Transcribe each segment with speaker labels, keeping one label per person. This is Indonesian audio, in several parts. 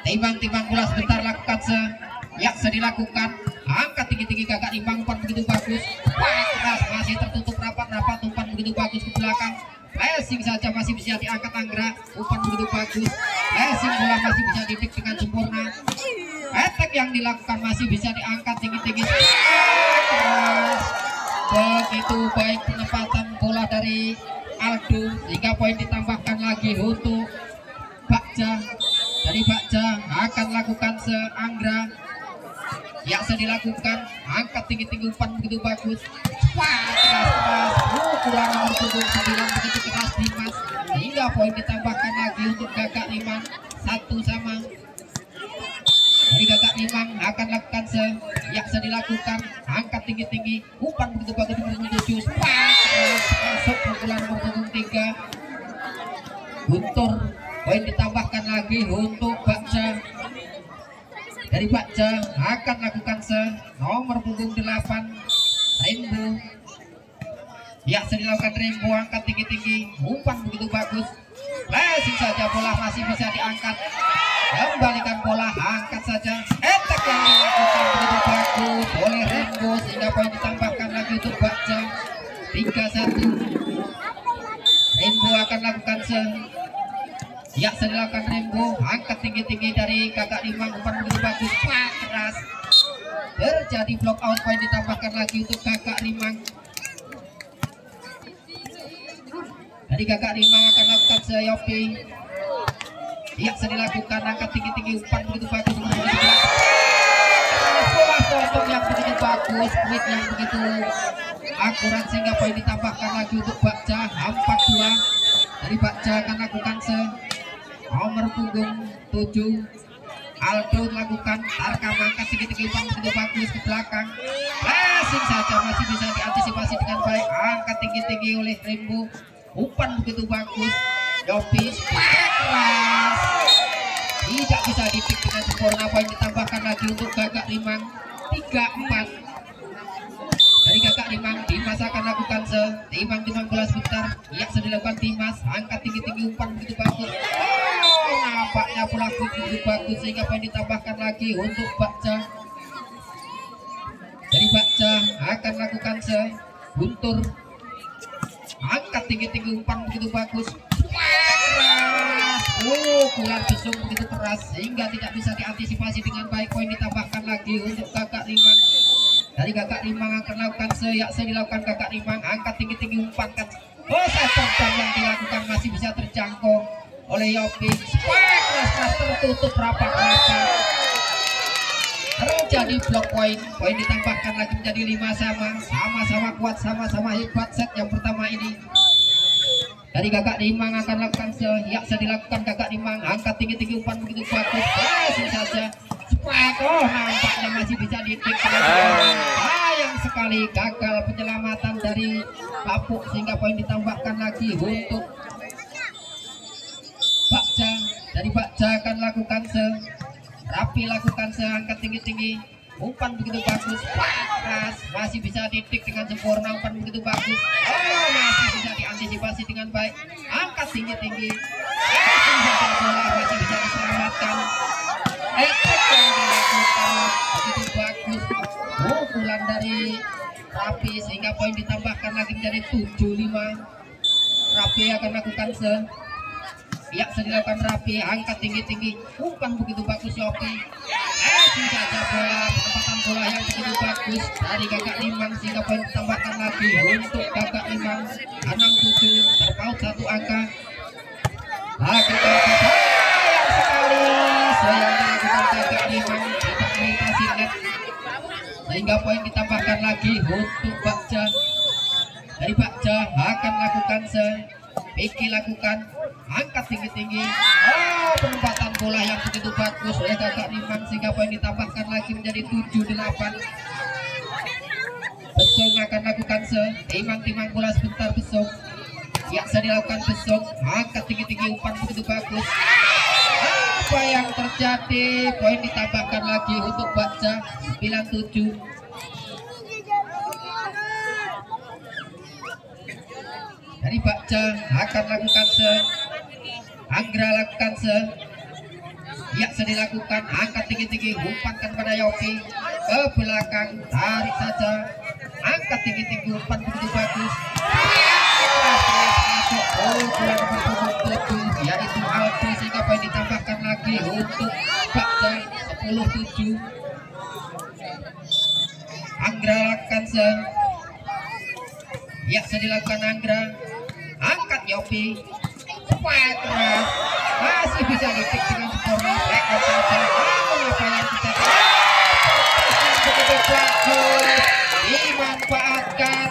Speaker 1: Timbang bola sebentar, lakukan yang dilakukan. Angkat tinggi-tinggi Kakak Imbang, umpan begitu bagus. Keras, masih tertutup rapat, umpan begitu bagus ke belakang. Flashing saja masih bisa diangkat Anggra, umpan begitu bagus. Flashing bola masih bisa didik dengan sempurna. Attack yang dilakukan masih bisa diangkat tinggi-tinggi. Keras. Begitu baik penempatan bola dari Aldo, sehingga poin ditambahkan lagi untuk Bagja. Dari Bagja akan lakukan Anggra yang dilakukan, angkat tinggi-tinggi, umpan begitu bagus. Keras. Kurang nomor punggung 9 begitu keras Dimas, sehingga poin ditambahkan lagi untuk Kakak Limang, 1-1. Dari Kakak Limang akan lakukan yang dilakukan, angkat tinggi-tinggi, umpan begitu bagus nomor 7. Masuk pukulan nomor punggung 3. Guntur, poin ditambahkan lagi untuk Bagja. Dari Bagja akan lakukan nomor punggung 8 Rainbow. Ya, dilakukan Rainbow, angkat tinggi-tinggi, umpan begitu bagus. Flashing saja, bola masih bisa diangkat. Kembalikan bola, angkat saja. Attack yang dilakukan begitu bagus oleh Rainbow, sehingga poin ditambahkan lagi untuk Bagja, 3-1. Rainbow akan lakukan ya, dilakukan Rainbow, angkat tinggi-tinggi dari Kakak Limang, umpan begitu bagus. Keras. Terjadi block out, poin ditambahkan lagi untuk Kakak Limang. Dari Kakak Limang akan lakukan Yopi. Ya, dilakukan, angkat tinggi-tinggi, umpan begitu bagus. Bola potong yang begitu bagus, quick yang begitu akurat, sehingga poin ditambahkan lagi untuk Bagja, 4-2. Dari Bagja akan lakukan nomor punggung 7 Aldo lakukan, Tarkam angkat tinggi-tinggi, umpan begitu bagus ke belakang. Flashing saja masih bisa diantisipasi dengan baik, angkat tinggi-tinggi oleh Rainbow, umpan begitu bagus. Yopi keras, tidak bisa ditik dengan sempurna, poin ditambahkan lagi untuk Kakak Limang, 3-4. Dari Kakak Limang, Dimas akan lakukan Timbang bola sebentar, ya, dilakukan Dimas, angkat tinggi-tinggi, umpan begitu bagus. Nampaknya bola begitu bagus, sehingga poin ditambahkan lagi untuk Bagja. Dari Bagja akan lakukan Guntur, angkat tinggi-tinggi, umpan begitu bagus. Keras. Bola besung begitu keras, sehingga tidak bisa diantisipasi dengan baik, poin ditambahkan lagi untuk Kakak Limang. Dari Kakak Limang akan lakukan dilakukan Kakak Limang, angkat tinggi-tinggi, umpan kan. Seperti yang dilakukan masih bisa terjangkau oleh Yopi. Keras tertutup rapat-rapat. Terjadi blok poin, poin ditambahkan lagi menjadi 5-5. Sama-sama kuat, sama-sama hebat set yang pertama ini. Dari Kakak Limang akan lakukan dilakukan Kakak Limang, angkat tinggi-tinggi, umpan begitu bagus. Flashing saja. Nampaknya masih bisa ditik. Sayang sekali, gagal penyelamatan dari Papuk, sehingga poin ditambahkan lagi untuk Bagja. Dari Bagja akan lakukan Rapi lakukan angkat tinggi-tinggi, umpan begitu bagus. Keras, masih bisa didik dengan sempurna, umpan begitu bagus. Masih bisa diantisipasi dengan baik, angkat tinggi-tinggi. Bola masih bisa diselamatkan. Attack yang dilakukan begitu bagus, pukulan dari Rapi, sehingga poin ditambahkan lagi menjadi 7-5. Rapi akan lakukan ya, dilakukan Rapi, angkat tinggi-tinggi, umpan begitu bagus Yopi. Saja bola, penempatan bola yang begitu bagus dari Kakak Limang, sehingga poin ditambahkan lagi untuk Kakak Limang, 6-7, terpaut 1 angka. Sayang sekali, Kakak Limang tidak melintasi net, sehingga poin ditambahkan lagi untuk Bagja. Dari Bagja akan lakukan Piki lakukan, angkat tinggi-tinggi. Penempatan bola yang begitu bagus oleh Kakak Limang, sehingga poin ditambahkan lagi menjadi 7-8. Besong akan lakukan Timbang bola sebentar, Besong. Ya, dilakukan Besong, angkat tinggi-tinggi, umpan begitu bagus. Apa yang terjadi? Poin ditambahkan lagi untuk Bagja, 9-7. Dari Bagja akan lakukan Anggra lakukan Ya sedih dilakukan, angkat tinggi-tinggi, umpankan pada Yopi ke belakang, tarik saja, angkat tinggi-tinggi, umpan begitu bagus. Masuk bola nomor 7 yaitu Alfri, sehingga poin ditambahkan lagi untuk Bakja 10-7. Anggra lakukan ya sedih dilakukan Anggra, angkat Yopi, cepat keras, masih bisa dipik dengan sempurna. Rekor saja, namun apa yang terjadi begitu bagus dimanfaatkan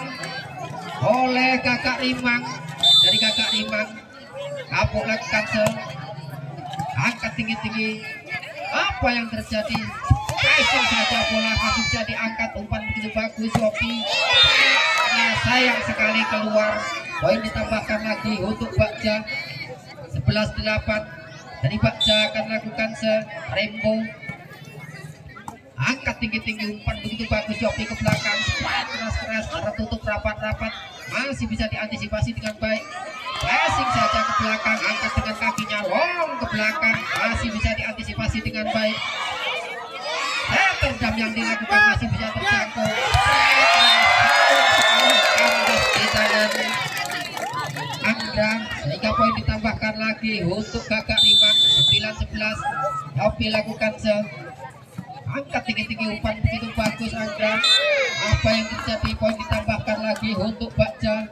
Speaker 1: oleh Kakak Rimang. Dari Kakak Rimang, Kapuk lakukan angkat tinggi-tinggi. Apa yang terjadi? Passing saja bola masih bisa diangkat, umpan begitu bagus Yopi. Nah, sayang sekali keluar. Poin ditambahkan lagi untuk Bakja 11-8. Dari Bakja akan lakukan Rembo, angkat tinggi-tinggi, umpan begitu bagus Yopi ke belakang, keras-keras, tertutup rapat-rapat, masih bisa diantisipasi dengan baik. Passing saja ke belakang, angkat dengan kakinya, long ke belakang, masih bisa diantisipasi dengan baik. Terdam yang dilakukan masih bisa terjangkau. Di tangan Anggra, sehingga poin ditambahkan lagi untuk Kakak Rimang 9-11. Yopi lakukan angkat tinggi-tinggi, umpan begitu bagus Anggra. Apa yang terjadi? Poin ditambahkan lagi untuk Bakja.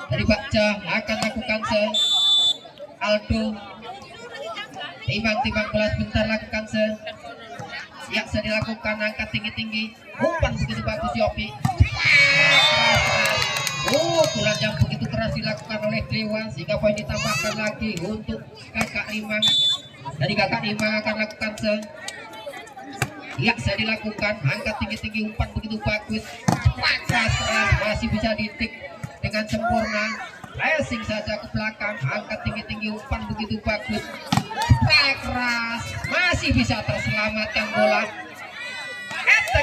Speaker 1: Dari Bakja akan lakukan Aldo, timbang bola sebentar, lakukan ya bisa dilakukan, angkat tinggi-tinggi, umpan begitu bagus Yopi. Pukulan yang begitu keras dilakukan oleh Dewa, sehingga poin ditambahkan lagi untuk Kakak Rimang. Dari Kakak Rimang akan lakukan ya bisa dilakukan, angkat tinggi-tinggi, umpan begitu bagus, keras, masih bisa ditik dengan sempurna. Passing saja ke belakang, angkat tinggi-tinggi, umpan begitu bagus, keras, masih bisa terselamatkan bola.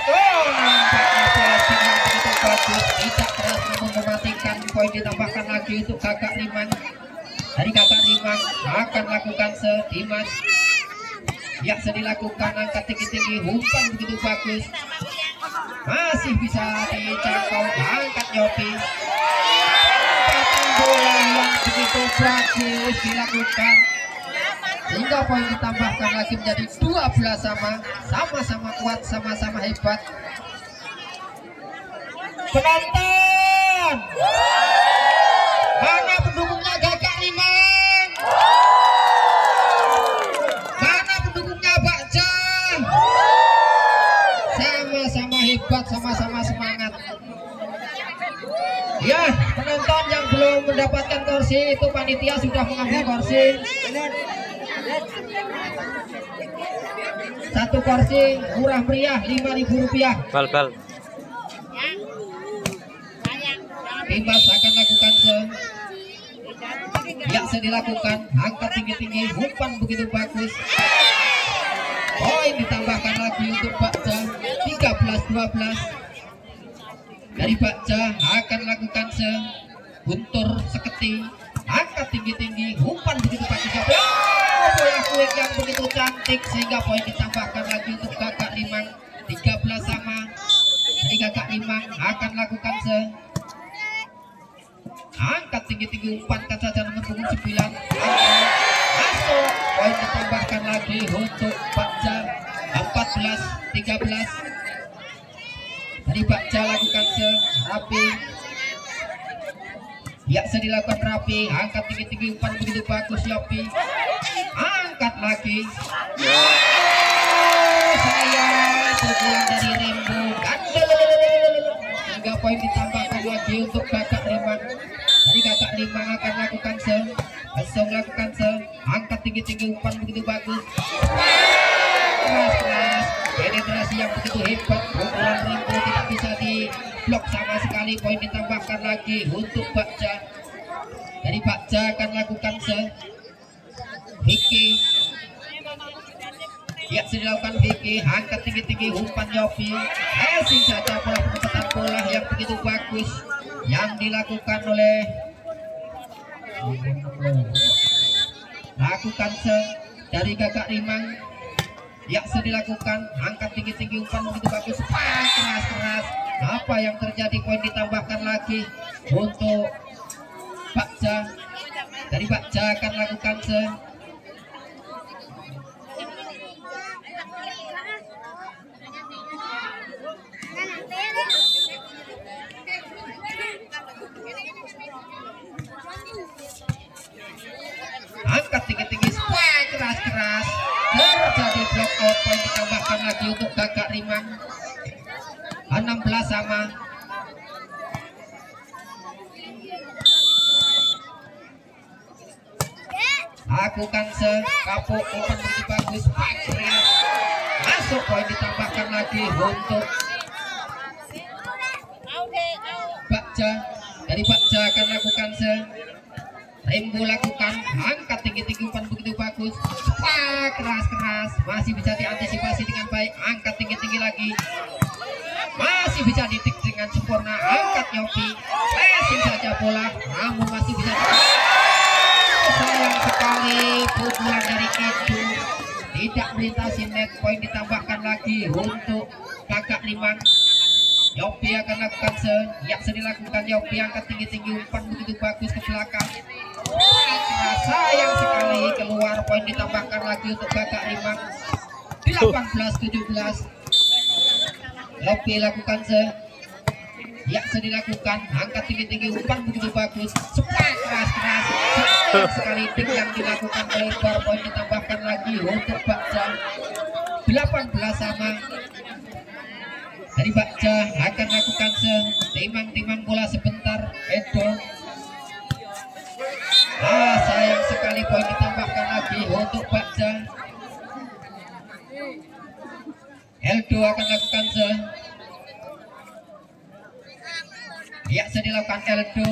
Speaker 1: Nampaknya passing yang begitu bagus, tidak keras namun mematikan. Poin ditambahkan lagi untuk Kakak Rimang. Dari Kakak Rimang akan lakukan Dimas, ya dilakukan, angkat tinggi-tinggi, umpan begitu bagus, masih bisa dijangkau, angkat Yopi. Bola yang begitu bagus dilakukan, sehingga poin ditambahkan lagi menjadi 12 sama-sama kuat, sama-sama hebat. Penonton, mana pendukungnya Kakak Rimang? Mana pendukungnya Bakja? Sama-sama hebat, sama-sama semangat. Ya, penonton yang belum mendapatkan kursi, itu panitia sudah mengambil kursi. Satu kursi murah meriah Rp5.000.
Speaker 2: Bal.
Speaker 1: Bebas akan lakukan ya bisa dilakukan, angkat tinggi-tinggi, umpan begitu bagus. Poin ditambahkan lagi untuk Bakja 13-12. Dari Bakja akan lakukan Guntur Seketi, angkat tinggi-tinggi, umpan begitu bagus. Bola quick yang begitu cantik, sehingga poin ditambahkan lagi untuk Kakak Rimang 13 sama. Dari Kakak Rimang akan lakukan angkat tinggi-tinggi, umpan saja nomor punggung 9, masuk. Poin ditambahkan lagi untuk Bakja 14-13. Dari Bakja lakukan Rapi, ya bisa dilakukan Rapi, angkat tinggi-tinggi, umpan begitu bagus Yopi, angkat lagi. Sayang pukulan dari Rembo, hingga poin ditambahkan lagi untuk Kakak Rimang. Dari Kakak Rimang akan lakukan lakukan angkat tinggi-tinggi, umpan begitu bagus, keras, penetrasi yang begitu hebat. Pukulan Rembo tidak bisa diblok sama sekali. Poin ditambahkan lagi untuk Bakja. Dari Bakja akan lakukan Vicky, ya sudah dilakukan Vicky, angkat tinggi-tinggi, umpan Yopi. Passing saja, bola penempatan bola yang begitu bagus yang dilakukan oleh lakukan dari Gagak Rimang. Ya, dilakukan, angkat tinggi-tinggi, umpan begitu bagus, keras-keras. Apa yang terjadi? Poin ditambahkan lagi untuk Bakja. Dari Bakja akan lakukan angkat tinggi-tinggi, keras-keras. Terjadi block out, poin ditambahkan lagi untuk Gagak Rimang. 16 sama. Lakukan kapuk, umpan begitu bagus, masuk, poin ditambahkan lagi untuk Bakja. Dari Bakja akan lakukan Rembo lakukan, angkat tinggi-tinggi, umpan begitu bagus, keras-keras, masih bisa diantisipasi dengan baik, angkat tinggi-tinggi lagi, masih bisa ditik dengan sempurna, angkat Yopi, passing saja bola, namun masih bisa sayang sekali, pukulan dari Edu tidak melintasi net, poin ditambahkan lagi untuk Gagak Rimang. Yopi akan lakukan dilakukan Yopi, angkat tinggi-tinggi, umpan begitu bagus ke belakang, sayang sekali keluar, poin ditambahkan lagi untuk Gagak Rimang. 18-17. Yopi lakukan dilakukan, angkat tinggi-tinggi, umpan begitu bagus, keras-keras, sekali tik yang dilakukan melebar, poin ditambahkan lagi untuk Bakja. 18 sama. Dari Bakja akan lakukan timang-timang bola sebentar, Edo. Sayang sekali, poin ditambahkan lagi untuk Bakja. Eldo akan lakukan dilakukan Eldo,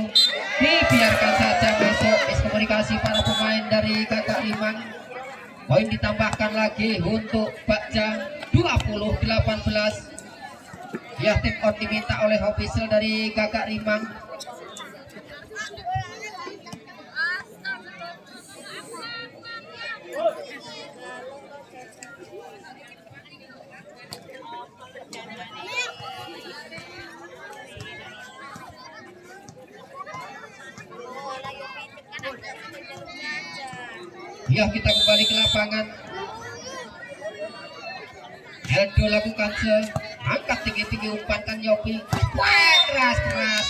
Speaker 1: dibiarkan saja masuk, miskomunikasi para pemain dari Gagak Rimang. Poin ditambahkan lagi untuk Bakja. 20-18. Ya, tim out diminta oleh official dari Gagak Rimang. Ya, kita kembali ke lapangan. Eldo lakukan angkat tinggi-tinggi, umpankan Yopi, keras-keras.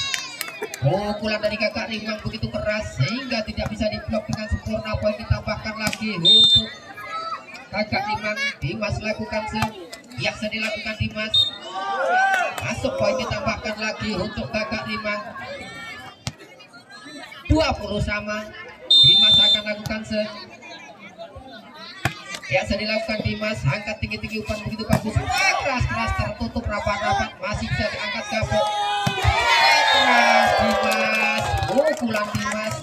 Speaker 1: Pukulan dari Gagak Rimang begitu keras sehingga tidak bisa diblok dengan sempurna, poin ditambahkan lagi untuk Gagak Rimang. Dimas lakukan dilakukan Dimas, masuk, poin ditambahkan lagi untuk Gagak Rimang. 20 sama. Dimas akan lakukan dilakukan Dimas, angkat tinggi-tinggi, umpan begitu bagus, keras-keras, tertutup rapat-rapat, masih bisa diangkat gabung, keras Dimas, pukulan Dimas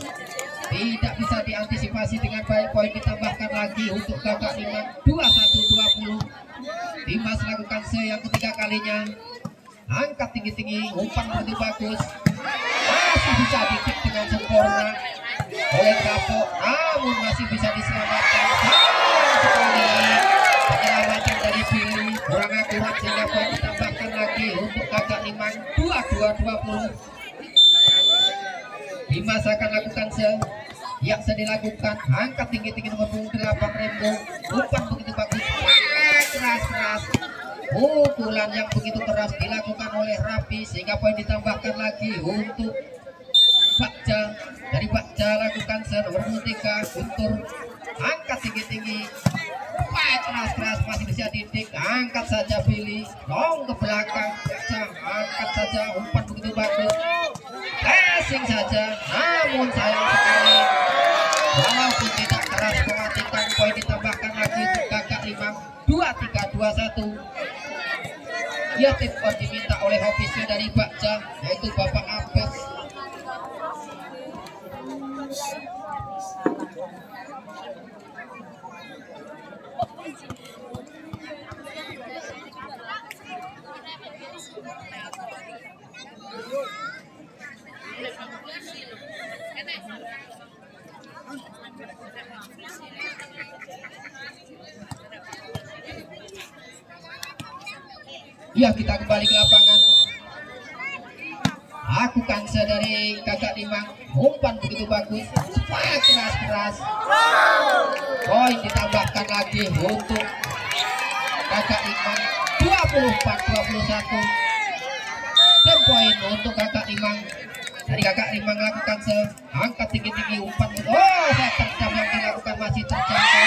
Speaker 1: tidak bisa diantisipasi dengan baik, poin ditambahkan lagi untuk Gagak Rimang. 21-20. Dimas lakukan yang ketiga kalinya, angkat tinggi-tinggi, umpan begitu bagus, masih bisa ditik dengan sempurna oleh Kapok, namun masih bisa diselamatkan. Sekali penyelamatan dari Billy kurang akurat sehingga poin ditambahkan lagi untuk Gagak Rimang. 22-20. Dimas akan lakukan dilakukan, angkat tinggi-tinggi, nomor 8 Rembo, umpan begitu bagus, keras-keras, pukulan yang begitu keras dilakukan oleh Rapi sehingga poin ditambahkan lagi untuk Bakja. Dari Bakja lakukan nomor 3 Guntur, angkat tinggi-tinggi, keras-keras, masih bisa didik, angkat saja Billy, long ke belakang, angkat saja, umpan begitu bagus, passing saja, namun sayang sekali, walaupun tidak keras mematikan, poin ditambahkan lagi untuk Gagak Rimang. 23-21. Ya, tim out diminta oleh ofisial dari Bakja, yaitu Bapak Abbas. Ya, kita kembali ke lapangan. Aku kansa dari kakak Dimang, umpan begitu bagus, keras. Poin ditambahkan lagi untuk kakak Dimang, 24-21. Dan poin untuk kakak Dimang. Dari kakak Dimang lakukan angkat tinggi-tinggi umpan. Oh, saya terjam yang dilakukan masih terjangkau,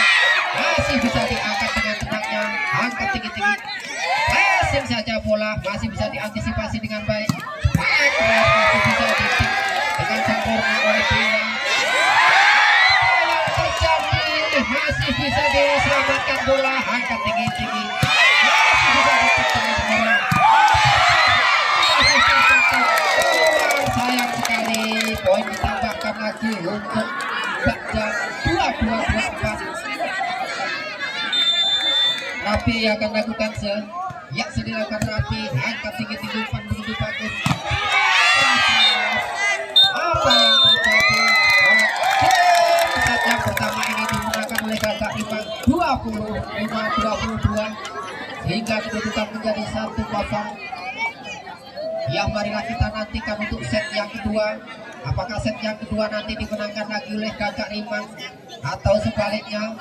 Speaker 1: masih bisa diangkat dengan tenangnya, angkat tinggi-tinggi. Passing saja bola, masih bisa diantisipasi dengan baik. Masih bisa ditik dengan sempurna oleh Bima. Yang terjadi, masih bisa diselamatkan bola, angkat tinggi-tinggi. Masih bisa ditik dengan bola. Sayang sekali, poin ditambahkan lagi untuk Bagja, 22-24. Rapi akan lakukan ya dilakukan Rapi, angkat tinggi-tinggi umpan begitu bagus. Apa yang terjadi? Saat yang pertama ini digunakan oleh kakak Dimang, 25-22, hingga kedudukan menjadi 1-0. Ya, marilah kita nantikan untuk set yang kedua. Apakah set yang kedua nanti dimenangkan lagi oleh kakak Dimang atau sebaliknya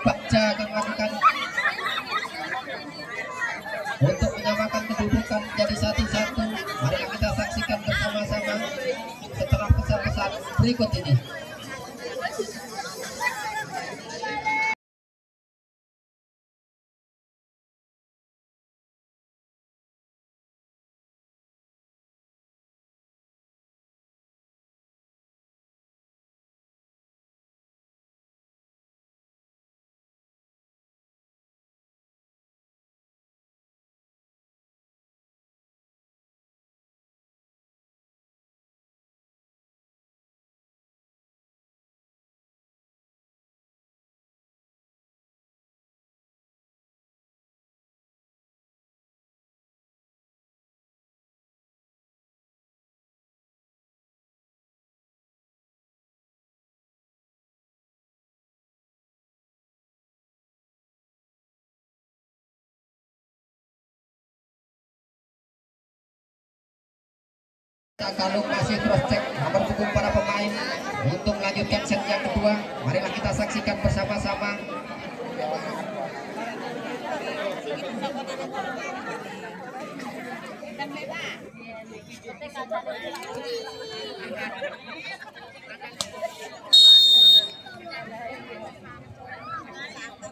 Speaker 1: Bagja akan melakukan untuk menyamakan kedudukan menjadi 1-1. Marilah kita saksikan bersama-sama setelah pesan-pesan berikut ini. Kalau masih cross check nomor punggung para pemain untuk melanjutkan set yang kedua. Marilah kita saksikan bersama-sama.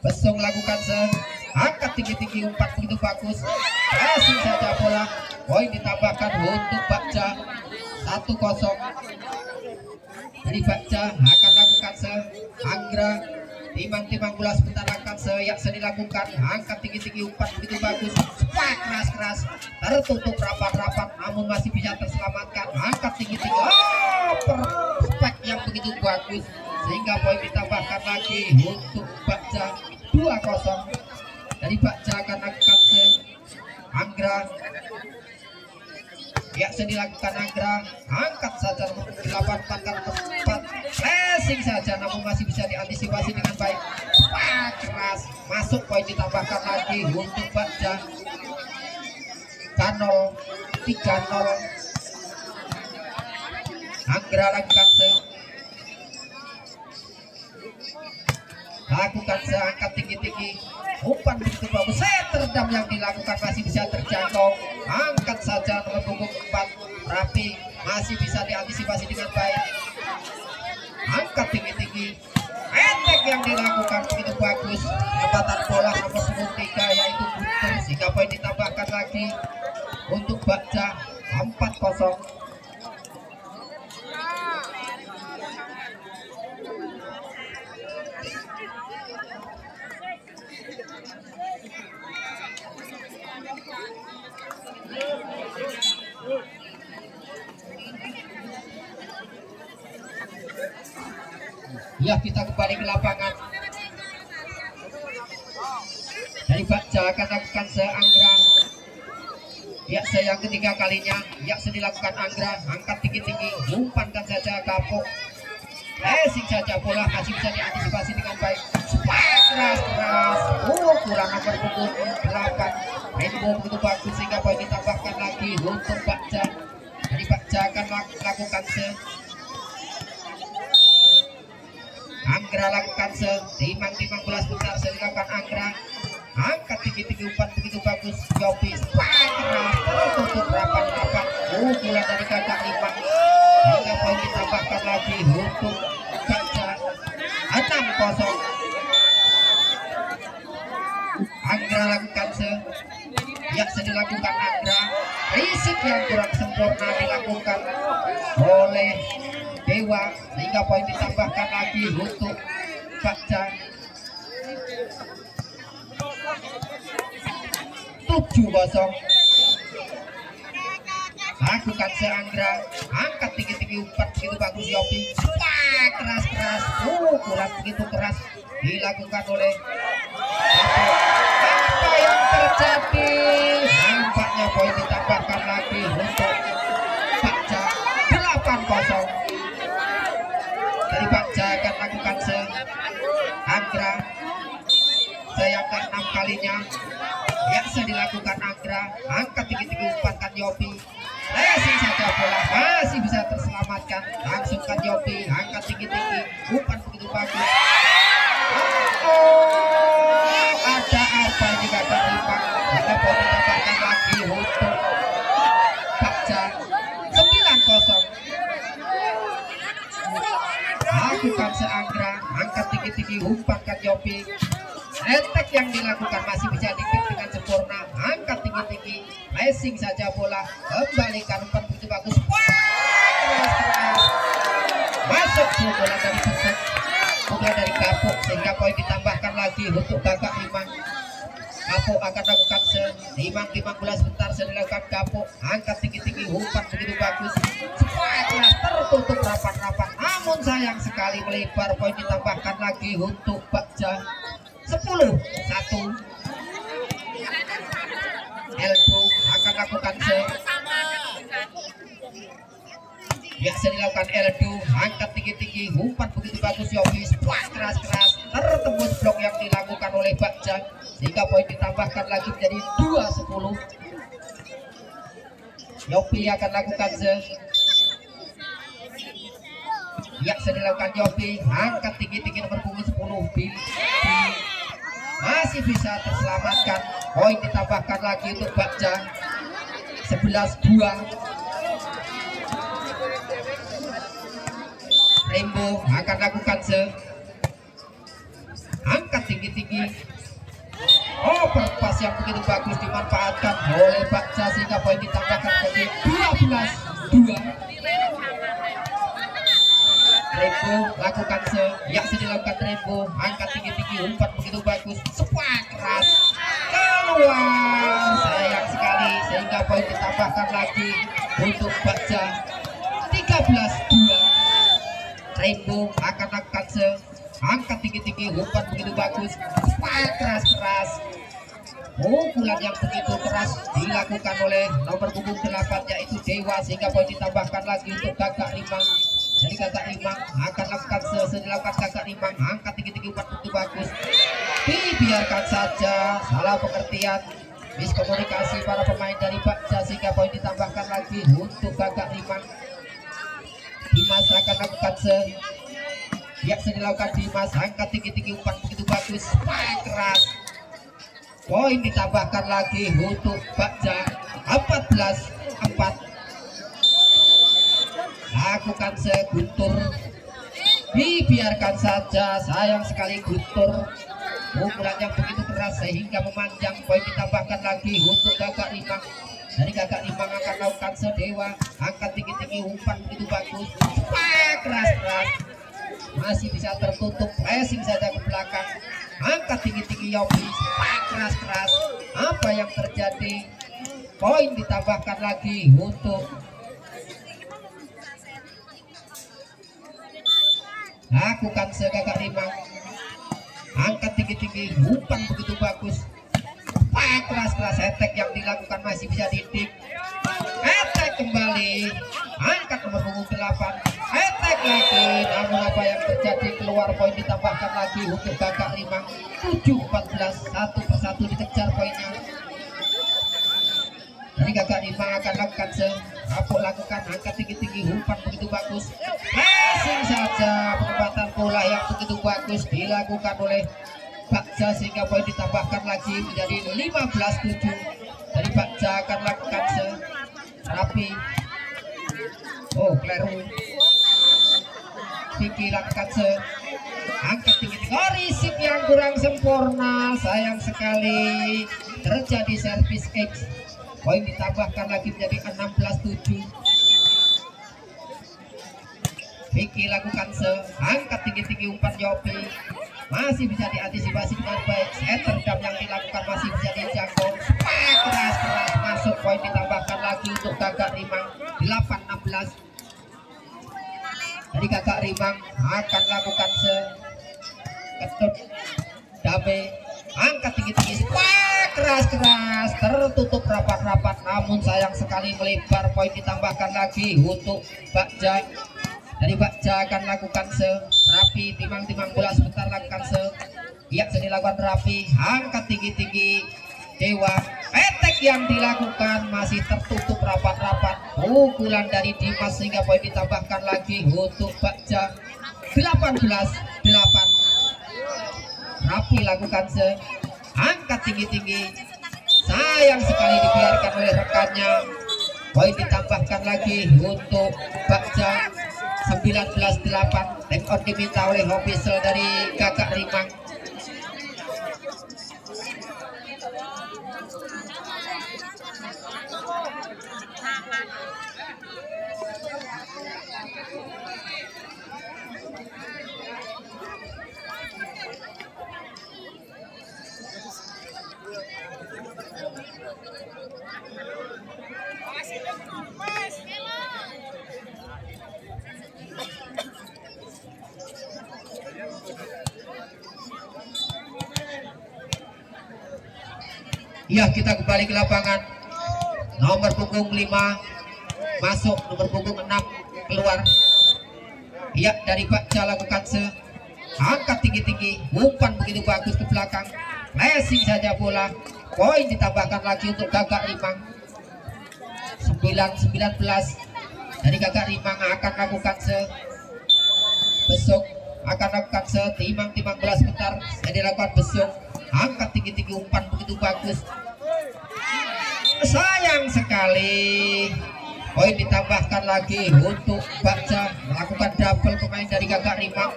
Speaker 1: Besung lakukan angkat tinggi-tinggi umpan begitu bagus. Kasih saja bola. Poin ditambahkan untuk Bagja, 1-0. Dari Bagja akan lakukan Anggra. Timang bola sebentar akan yang dilakukan, angkat tinggi-tinggi umpan begitu bagus. Keras, tertutup rapat-rapat, namun masih bisa terselamatkan. Angkat tinggi-tinggi, spek yang begitu bagus, sehingga poin ditambahkan lagi untuk Bagja, 2-0. Dari Bagja akan lakukan Anggra. Ya, dilakukan Anggra, angkat saja nomor 8 pangkal 4, passing saja, namun masih bisa diantisipasi dengan baik. Keras, masuk, poin ditambahkan lagi untuk Bagja, 3-0. Anggra lakukan angkat tinggi-tinggi umpan begitu bagus, terdam yang dilakukan masih bisa terjangkau, angkat saja nomor punggung 4 Rapi, masih bisa diantisipasi dengan baik, angkat tinggi-tinggi, endek yang dilakukan begitu bagus, tempatan bola nomor punggung 3 yaitu Guntur, sehingga poin ditambahkan lagi untuk Bagja, 4-0. Ya, kita kembali ke lapangan. Dari Bagja akan lakukan Anggra. Ya, yang ketiga kalinya. Ya, dilakukan Anggra, angkat tinggi-tinggi, umpankan saja kapok. Passing saja bola, masih bisa diantisipasi dengan nomor punggung 8 Rainbow begitu bagus sehingga poin ditambahkan lagi untuk Bakja. Jadi Bakja akan melakukan Anggra lakukan timang bola sebentar dilakukan Anggra, angkat tinggi umpan begitu bagus Yopi keras tertutup rapat bola dari kakak Imang hingga poin ditambahkan lagi untuk Bakja 6-0. Anggra lakukan yang dilakukan Anggra, risik yang kurang sempurna dilakukan oleh Dewa sehingga poin ditambahkan lagi untuk Bakja 7-0. Lakukan Anggra, angkat tinggi umpan begitu bagus Yopi keras pukulan begitu keras dilakukan oleh apa yang terjadi, nampaknya poin ditambahkan lagi untuk Bakja 8-0. Dari Bakja akan lakukan Anggra yang ke-6 kalinya yang dilakukan Anggra, angkat tinggi umpan kan Yopi, racing saja bola masih bisa terselamatkan, langsung kan Yopi angkat tinggi umpan begitu bagus. Ada apa ini kakak Imang, ada poin ditambahkan lagi untuk Bakja 9-0. Lakukan Anggra, angkat tinggi umpan kan Yopi, attack yang dilakukan masih bisa dipik dengan sempurna, angkat tinggi racing saja bola, kembalikan umpan begitu bagus, masuk bola dari Besek, bola dari Kapuk sehingga poin ditambahkan lagi untuk kakak Imang. Kapuk akan lakukan Imang bola sebentar dilakukan Kapuk, angkat tinggi umpan begitu bagus, tertutup rapat namun sayang sekali melebar, poin ditambahkan lagi untuk Bakja 10-1. Eldo akan lakukan yang dilakukan Eldo, angkat tinggi umpan begitu bagus Yopi keras tertembus blok yang dilakukan oleh Bakja sehingga poin ditambahkan lagi menjadi 2-10. Yopi akan lakukan yang dilakukan Yopi, angkat tinggi nomor punggung 10 Billy masih bisa terselamatkan, poin ditambahkan lagi untuk Bakja 11-2. Rainbow akan lakukan angkat tinggi overpass yang begitu bagus dimanfaatkan oleh Bakja sehingga poin ditambahkan menjadi 12-2. Rainbow lakukan yang dilakukan Rainbow, angkat tinggi umpan begitu bagus, keras keluar, sayang sekali sehingga poin ditambahkan lagi untuk Bakja 13-2. Rainbow akan lakukan angkat tinggi umpan begitu bagus, keras pukulan yang begitu keras dilakukan oleh nomor punggung 8 yaitu Dewa sehingga poin ditambahkan lagi untuk kakak Imang. Jadi kakak Imang akan lakukan dilakukan kakak Imang, angkat tinggi umpan begitu bagus, dibiarkan saja, salah pengertian, miskomunikasi para pemain dari Bakja sehingga poin ditambahkan lagi untuk kakak Imang. Dimas akan lakukan yang dilakukan Dimas, angkat tinggi umpan begitu bagus, keras, poin ditambahkan lagi untuk Bakja 14-4. Lakukan Guntur, dibiarkan saja, sayang sekali Guntur, pukulan yang begitu keras sehingga memanjang, poin ditambahkan lagi untuk kakak Imang. Dari kakak Imang akan lakukan Dewa, angkat tinggi umpan begitu bagus, keras masih bisa tertutup, pressing saja ke belakang, angkat tinggi Yopi keras apa yang terjadi, poin ditambahkan lagi untuk lakukan kakak Imang, angkat tinggi umpan begitu bagus, keras attack yang dilakukan masih bisa didik, attack kembali, angkat nomor punggung 8, attack lagi, namun apa yang terjadi, keluar, poin ditambahkan lagi untuk kakak Imang 7-14. satu persatu dikejar poinnya. Dari Kakak Rimang akan lakukan Rapok lakukan angkat tinggi-tinggi, umpan begitu bagus, passing saja, penempatan bola yang begitu bagus dilakukan oleh Bagja sehingga poin ditambahkan lagi menjadi 15-7. Dari Bagja akan lakukan rapi, kleru, Vicky lakukan angkat tinggi-tinggi, risik yang kurang sempurna, sayang sekali terjadi servis X. Poin ditambahkan lagi menjadi 16-7. Vicky lakukan angkat tinggi-tinggi, umpan Yopi masih bisa diantisipasi dengan baik. Etterdam yang dilakukan masih bisa dijangkau, keras masuk. Poin ditambahkan lagi untuk Kakak Rimang 8-16. Jadi Kakak Rimang akan lakukan ketut Dabe, angkat tinggi-tinggi, keras tertutup rapat-rapat, namun sayang sekali melebar. Poin ditambahkan lagi untuk Bagja. Dari Bagja akan lakukan rapi, timang-timang bola sebentar, lakukan ya dilakukan rapi, angkat tinggi-tinggi Dewa, petek yang dilakukan masih tertutup rapat-rapat, pukulan dari Dimas sehingga poin ditambahkan lagi untuk Bagja 18-8. Rapi lakukan angkat tinggi-tinggi, sayang sekali dibiarkan oleh rekannya. Poin ditambahkan lagi untuk Bagja 19-8. Time out diminta oleh official dari Kakak Rimang. Ya, kita kembali ke lapangan. Nomor punggung 5 masuk, nomor punggung 6 keluar. Ya, dari Bagja lakukan angkat tinggi-tinggi, umpan begitu bagus ke belakang, flashing saja bola. Poin ditambahkan lagi untuk Kakak Rimang 9-19. Dari Kakak Rimang akan lakukan besok, akan lakukan timang-timang bola sebentar. Jadi lakukan besok, angkat tinggi-tinggi, umpan begitu bagus, sayang sekali. Poin ditambahkan lagi untuk Bagja, melakukan double pemain dari Kakak Rimang.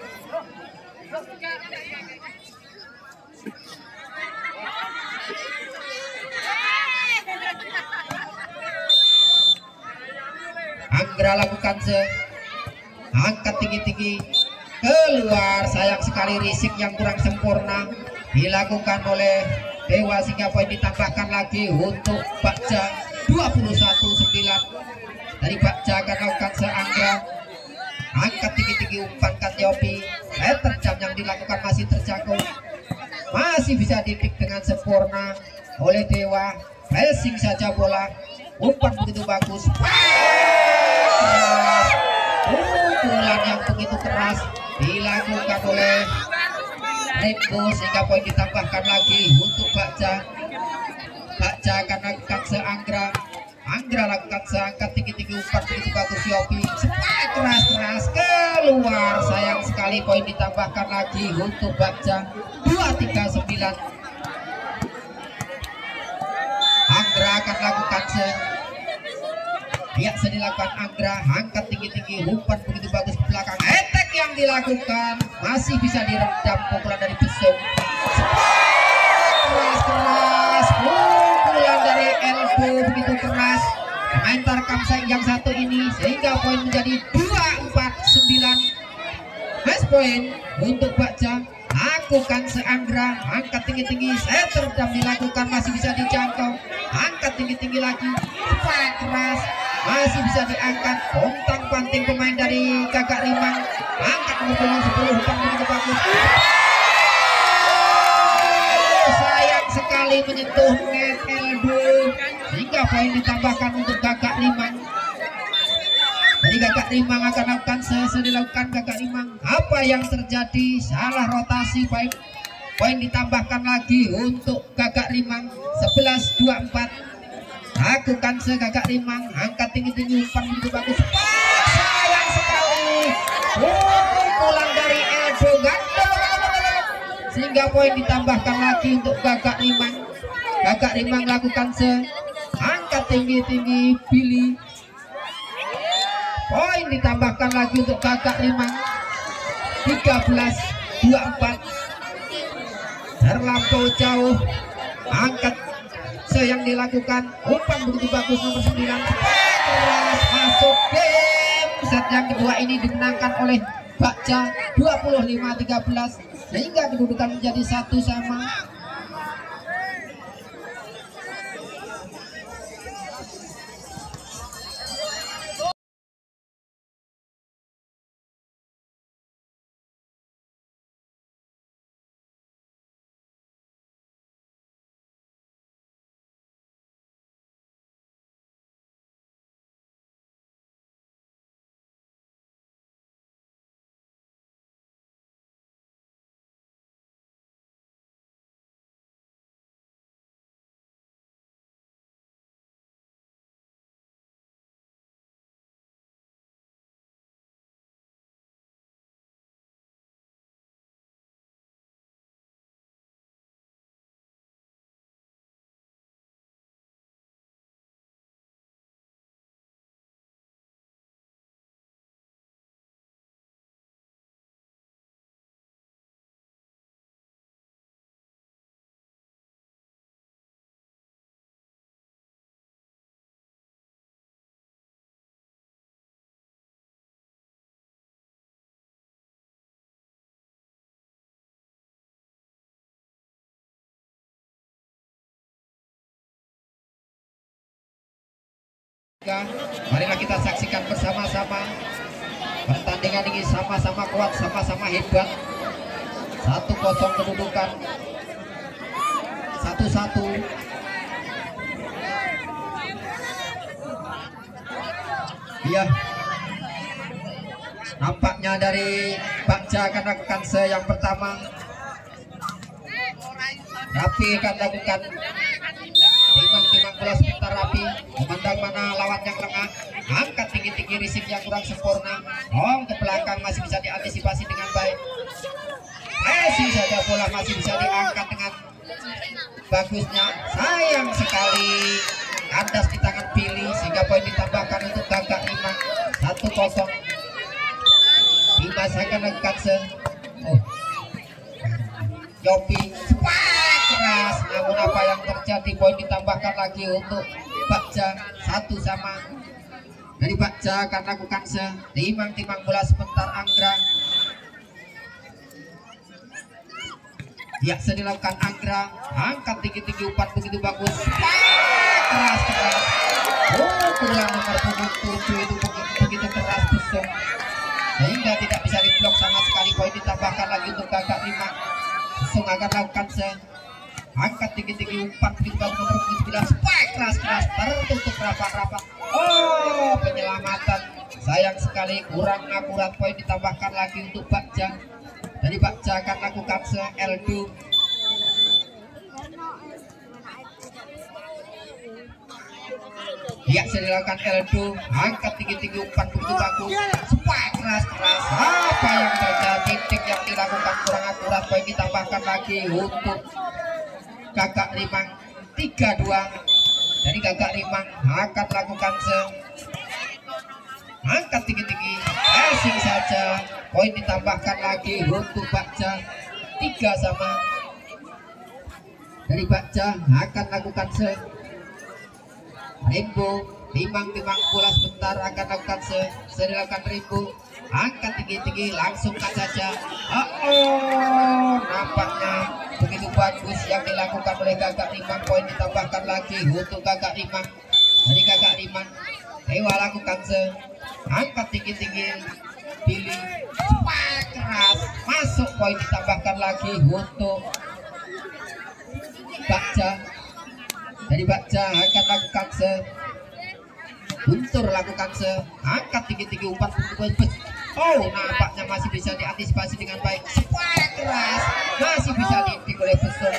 Speaker 1: Anggra lakukan angkat tinggi-tinggi, keluar, sayang sekali risik yang kurang sempurna dilakukan oleh Dewa sehingga poin ditambahkan lagi untuk Bagja 21-9. Dari Bagja akan lakukan Anggra, angkat tinggi-tinggi, umpan Yopi, terjam yang dilakukan masih terjangkau, masih bisa didik dengan sempurna oleh Dewa. Pressing saja bola, umpan begitu bagus, pukulan yang begitu keras dilakukan oleh Reko sehingga poin ditambahkan lagi untuk Bagja. Bagja akan lakukan Anggra lakukan angkat tinggi-tinggi, umpan begitu bagus Yopi, keras keluar, sayang sekali. Poin ditambahkan lagi untuk Bagja 23-9. Anggra akan lakukan ya dilakukan Anggra, angkat tinggi-tinggi, umpan begitu bagus ke belakang, attack yang dilakukan masih bisa diredam pukulan dari Besok. Keras pukulan dari elbow begitu keras pemain Tarkam yang satu ini sehingga poin menjadi 24-9. Match point untuk Bagja. Lakukan Anggra, angkat tinggi-tinggi, terjam dilakukan masih bisa dijangkau, angkat tinggi-tinggi lagi, keras masih bisa diangkat, pontang-panting pemain dari Kakak Rimang, angkat nomor 10, umpan begitu bagus, sayang sekali menyentuh net elbow sehingga poin ditambahkan untuk Kakak Rimang. Jadi Kakak Rimang akan lakukan dilakukan Kakak Rimang. Apa yang terjadi? Salah rotasi baik poin ditambahkan lagi untuk Gagak Rimang. 11-24. Lakukan Gagak Rimang, angkat tinggi-tinggi umpan begitu bagus. Sayang sekali. Pukulan dari Eldo Gandol, sehingga poin ditambahkan lagi untuk Gagak Rimang. Gagak Rimang lakukan angkat tinggi-tinggi Billy. Poin ditambahkan lagi untuk Gagak Rimang. 13-24. Terlampau jauh, angkat yang dilakukan, umpan begitu bagus nomor 9. Masuk game. Set yang kedua ini dimenangkan oleh Bagja 25-13, sehingga kedudukan menjadi 1-1. Marilah kita saksikan bersama-sama pertandingan ini, sama-sama kuat, sama-sama hebat. 1-0 kedudukan, 1-1. Iya, nampaknya dari Bagja akan lakukan yang pertama. Rapi akan lakukan timang bola sebentar. Rapi memandang mana lawan yang lengah, angkat tinggi-tinggi, risik yang kurang sempurna, ke belakang masih bisa diantisipasi dengan baik. Masih saja bola masih bisa diangkat dengan bagusnya. Sayang sekali kandas di tangan Billy, sehingga poin ditambahkan untuk Gagak Rimang. 1-0. Dimas akan lakukan Yopi keras, namun apa yang terjadi, poin ditambahkan lagi untuk Bagja. 1-1. Dari Bagja akan lakukan timang bola sebentar. Anggra ya, dilakukan Anggra, angkat tinggi-tinggi, umpan begitu bagus, keras. Pukulan nomor punggung 7 itu begitu keras, busung, sehingga tidak bisa diblok sama sekali. Poin ditambahkan lagi untuk Gagak Rimang. Busung akan lakukan angkat tinggi-tinggi, umpan begitu bagus nomor 9, keras, tertutup rapat. Penyelamatan sayang sekali, kurang akurat. Poin ditambahkan lagi untuk Bagja. Dari Bagja akan lakukan Eldo. Ya, dilakukan Eldo, angkat tinggi-tinggi, umpan begitu bagus, keras. Apa yang terjadi? Tik yang dilakukan kurang akurat. Poin ditambahkan lagi untuk Gagak Rimang. 3-2. Dari Gagak Rimang akan lakukan angkat tinggi-tinggi, asing saja. Poin ditambahkan lagi untuk Bagja. 3-3. Dari Bagja akan lakukan Rimbo. Timang bola sebentar, akan lakukan dilakukan Rimbo, angkat tinggi-tinggi, langsungkan saja. Nampaknya begitu bagus yang dilakukan oleh Gagak Rimang. Poin ditambahkan lagi untuk Gagak Rimang. Dari Gagak Rimang, Dewa lakukan angkat tinggi-tinggi, pilih keras, masuk. Poin ditambahkan lagi untuk Bagja. Dari Bagja akan lakukan Guntur, lakukan angkat tinggi-tinggi, umpan begitu. Nampaknya masih bisa diantisipasi dengan baik, keras, masih bisa oleh Besung.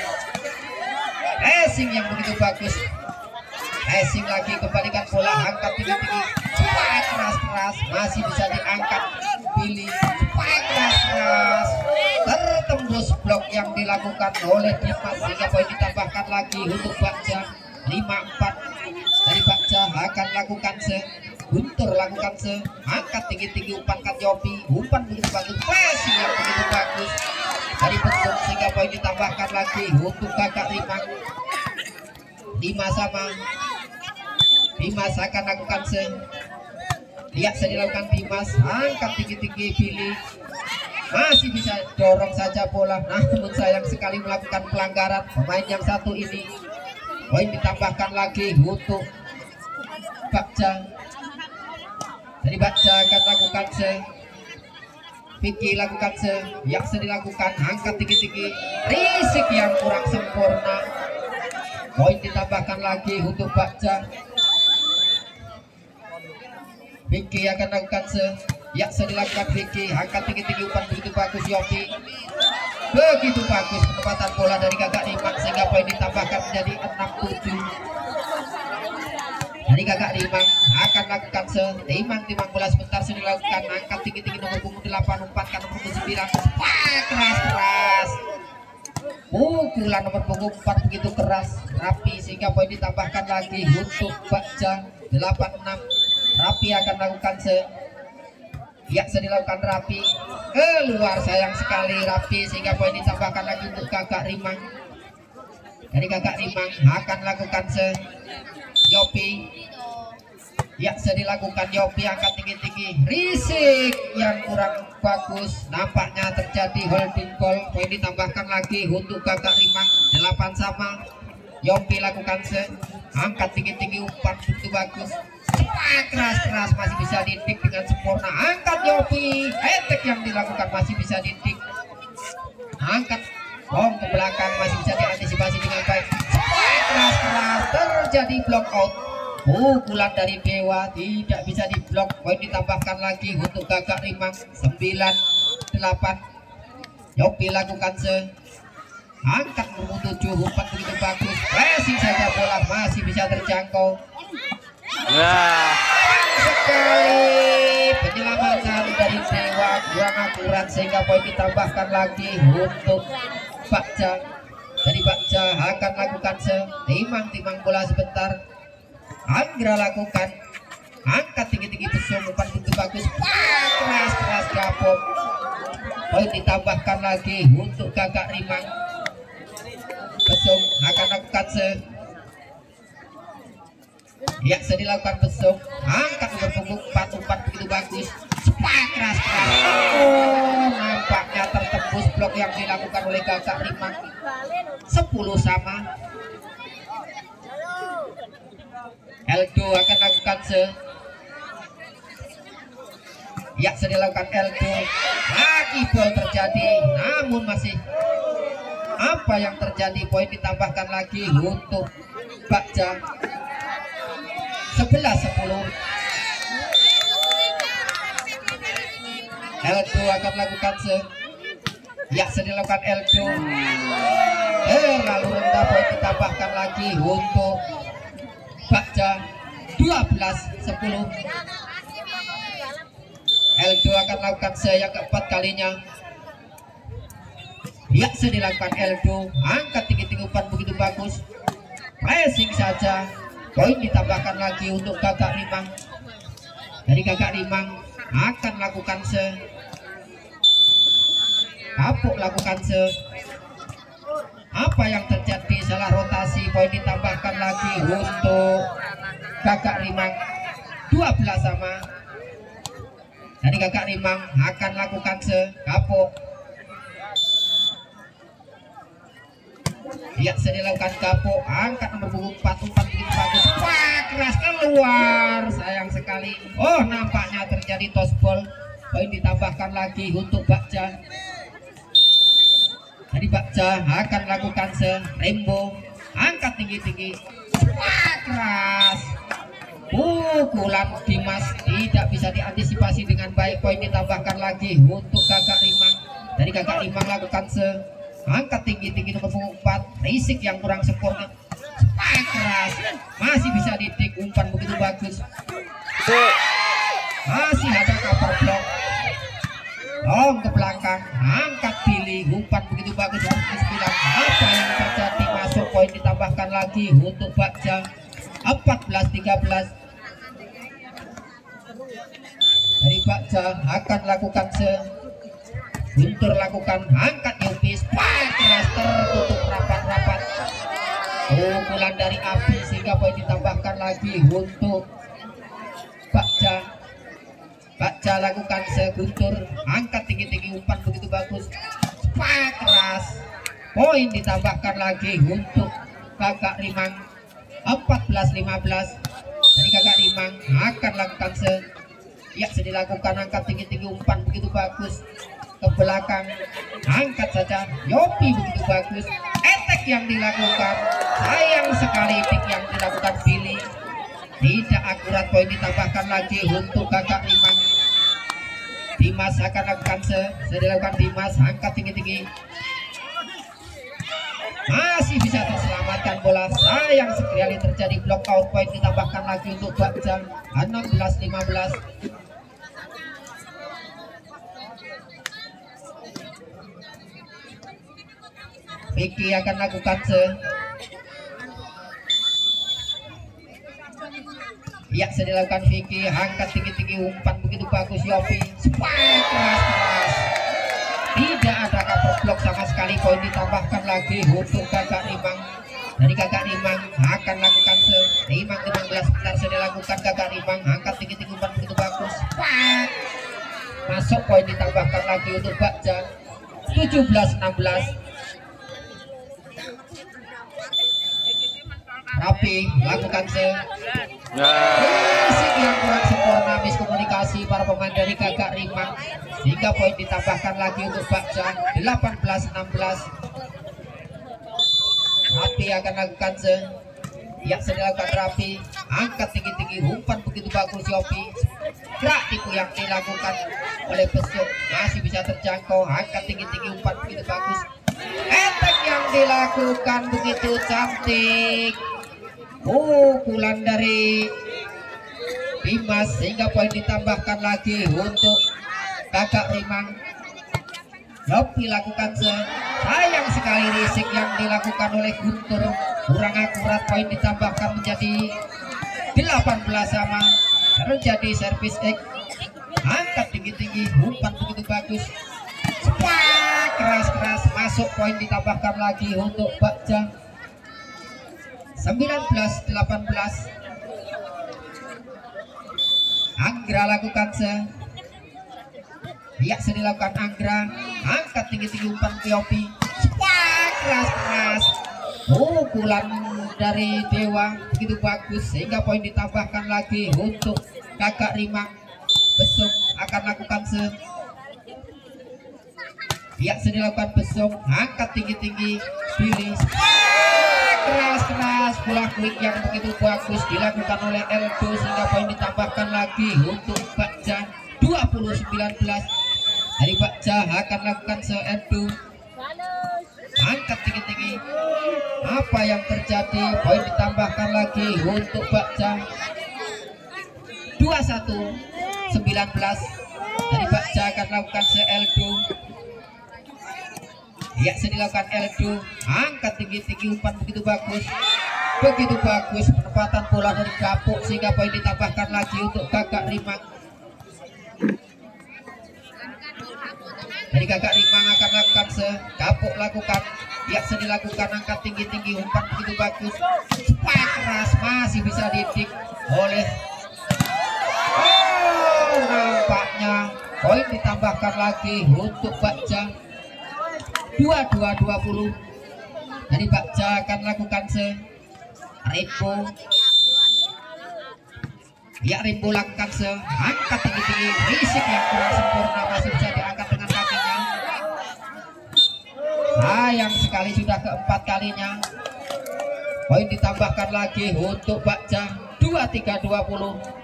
Speaker 1: Racing yang begitu bagus. Racing lagi, kembalikan bola, angkat tinggi-tinggi, cepat keras-keras, masih bisa diangkat. Pilih cepat keras-keras, tertembus blok yang dilakukan oleh Dimas sehingga poin ditambahkan lagi untuk Bagja. 5-4 dari Bagja akan lakukan Guntur lakukan angkat tinggi-tinggi, umpankan Yopi, umpan begitu bagus, passing yang begitu bagus dari Besung sehingga poin ditambahkan lagi untuk Kakak Rimang. 5 sama. Dimas akan lakukan lihat saya dilakukan Dimas, angkat tinggi-tinggi, pilih, masih bisa dorong saja bola, namun sayang sekali melakukan pelanggaran pemain yang satu ini. Poin ditambahkan lagi untuk Bagja. Dari Bagja akan lakukan Vicky lakukan yang dilakukan, angkat tinggi-tinggi, risik yang kurang sempurna. Poin ditambahkan lagi untuk Bagja. Vicky akan lakukan yang dilakukan Vicky, angkat tinggi-tinggi, umpan begitu bagus Yopi, begitu bagus penempatan bola dari Kakak Rimang sehingga poin ditambahkan menjadi 6-7 dari Kakak Rimang. Akan lakukan Rimang bola sebentar sudah dilakukan, angkat tinggi-tinggi nomor punggung 8, umpankan nomor punggung 9, keras-keras, pukulan nomor punggung 4 begitu keras, rapi sehingga poin ditambahkan lagi untuk Bagja. 8-6. Rapi akan lakukan yang dilakukan Rapi, keluar sayang sekali Rapi sehingga poin ditambahkan lagi untuk Kakak Rimang. Dari Kakak Rimang akan lakukan Yopi, yang dilakukan Yopi, angkat tinggi-tinggi, risik yang kurang bagus, nampaknya terjadi holding ball. Poin ditambahkan lagi untuk Kakak Rimang. 8 sama. Yopi lakukan angkat tinggi-tinggi, umpan begitu bagus, keras-keras, masih bisa didik dengan sempurna. Angkat Yopi, etek yang dilakukan masih bisa didik, angkat bom ke belakang, masih bisa diantisipasi dengan baik. Keras-keras, terjadi block out. Pukulan dari Dewa tidak bisa diblok. Poin ditambahkan lagi untuk Kakak Rimang. 9-8. Yopi lakukan angkat nomor 7, umpan begitu bagus, pressing saja bola masih bisa terjangkau. Sekali penyelamatan dari Dewa kurang akurat sehingga poin ditambahkan lagi untuk Bagja. Dari Bagja akan lakukan timang bola sebentar, Anggra lakukan, angkat tinggi-tinggi, Besung, umpan begitu bagus, keras-keras gabung. Poin ditambahkan lagi untuk Kakak Rimang. Besung akan lakukan yang dilakukan Besung, angkat nomor punggung 4, umpan begitu bagus, keras-keras, nampaknya tertembus blok yang dilakukan oleh Kakak Rimang. 10 sama. Eldo akan lakukan yang dilakukan Eldo, lagi bol terjadi, namun masih apa yang terjadi, poin ditambahkan lagi untuk Bagja. 11-10. Eldo akan lakukan yang dilakukan Eldo, lalu rendah, poin ditambahkan lagi untuk Bagja. 12-10. Eldo akan lakukan yang keempat kalinya. Ya, dilakukan Eldo, angkat tinggi-tinggi, umpan begitu bagus, pressing saja. Poin ditambahkan lagi untuk Kakak Rimang. Dari Kakak Rimang akan lakukan Kapuk lakukan apa yang terjadi, salah rotasi. Poin ditambahkan lagi untuk Kakak Rimang. 12 sama. Dari Kakak Rimang akan lakukan Kapuk. Ya, dilakukan Kapuk, angkat nomor punggung 4, umpan begitu bagus, keras keluar, sayang sekali. Oh, nampaknya terjadi toss ball. Poin ditambahkan lagi untuk Bagja. Dari Bagja akan lakukan Rembo, angkat tinggi-tinggi, keras, pukulan Dimas tidak bisa diantisipasi dengan baik. Poin ditambahkan lagi untuk Kakak Rimang. Dari Kakak Rimang lakukan angkat tinggi-tinggi nomor punggung 4, risik yang kurang sempurna, spike keras, masih bisa didik, umpan begitu bagus, masih ada cover block, ke belakang, angkat pilih, umpan begitu bagus, 9. Apa yang terjadi? Masuk poin, ditambahkan lagi untuk Bagja, 14-13. Dari Bagja akan lakukan Guntur lakukan, angkat Yupis, keras, tertutup rapat-rapat, pukulan dari Api sehingga poin ditambahkan lagi untuk Bagja. Bagja lakukan Guntur, angkat tinggi-tinggi, umpan begitu bagus, keras, poin ditambahkan lagi untuk Kakak Rimang, 14-15. Dari Kakak Rimang akan lakukan dilakukan, angkat tinggi-tinggi, umpan begitu bagus ke belakang, angkat saja Yopi begitu bagus, attack yang dilakukan, sayang sekali pick yang dilakukan pilih tidak akurat, poin ditambahkan lagi untuk Kakak Rimang. Dimas akan lakukan dilakukan Dimas, angkat tinggi-tinggi, masih bisa terselamatkan bola, sayang sekali terjadi block out, poin ditambahkan lagi untuk Bagja, 16-15. Vicky akan lakukan dilakukan Vicky, angkat tinggi-tinggi, umpan begitu bagus, Yopi, spike keras, tidak ada cover block sama sekali, poin ditambahkan lagi untuk Kakak Rimang. Dari Kakak Rimang akan lakukan Rimang 16, benar dilakukan Kakak Rimang, angkat tinggi-tinggi, umpan begitu bagus, spike masuk, poin ditambahkan lagi untuk Bagja, 17-16. Rapi lakukan risik yang kurang sempurna, miskomunikasi para pemain dari Kakak Rimang sehingga poin ditambahkan lagi untuk Bagja, 18-16. Rapi akan lakukan dilakukan Rapi, angkat tinggi-tinggi, umpan begitu bagus, Yopi, gerak tipu yang dilakukan oleh Besuk masih bisa terjangkau, angkat tinggi-tinggi, umpan begitu bagus, attack yang dilakukan begitu cantik, pukulan dari Dimas sehingga poin ditambahkan lagi untuk Kakak Rimang. Yopi lakukan sayang sekali risik yang dilakukan oleh Guntur kurang akurat, poin ditambahkan menjadi 18 sama. Terjadi servis X, angkat tinggi-tinggi, umpan begitu bagus, keras masuk, poin ditambahkan lagi untuk Bagja, 19-18. Anggra lakukan dilakukan Anggra, angkat tinggi-tinggi, umpan ke Yopi, keras, pukulan dari Dewa begitu bagus sehingga poin ditambahkan lagi untuk Kakak Rimang. Besok akan lakukan dilakukan Besok, angkat tinggi-tinggi, pilih, keras, bola quick yang begitu bagus dilakukan oleh Eldo sehingga poin ditambahkan lagi untuk Bagja, 20-19. Dari Bagja akan lakukan Eldo, angkat tinggi-tinggi, apa yang terjadi, poin ditambahkan lagi untuk Bagja, 21-19. Dari Bagja akan lakukan Eldo, dilakukan Eldo, angkat tinggi-tinggi, umpan begitu bagus, penempatan bola dari Gapuk sehingga poin ditambahkan lagi untuk Kakak Rimang. Dari Kakak Rimang akan lakukan Gapuk lakukan, dilakukan, angkat tinggi-tinggi, umpan begitu bagus, keras, masih bisa didik oleh nampaknya poin ditambahkan lagi untuk Bagja, 22-20. Dari Bagja akan lakukan Rainbow, Rainbow lakukan angkat tinggi-tinggi, risik yang kurang sempurna, masih bisa diangkat dengan kakinya, sayang sekali sudah keempat kalinya, poin ditambahkan lagi untuk Bagja, 23-20.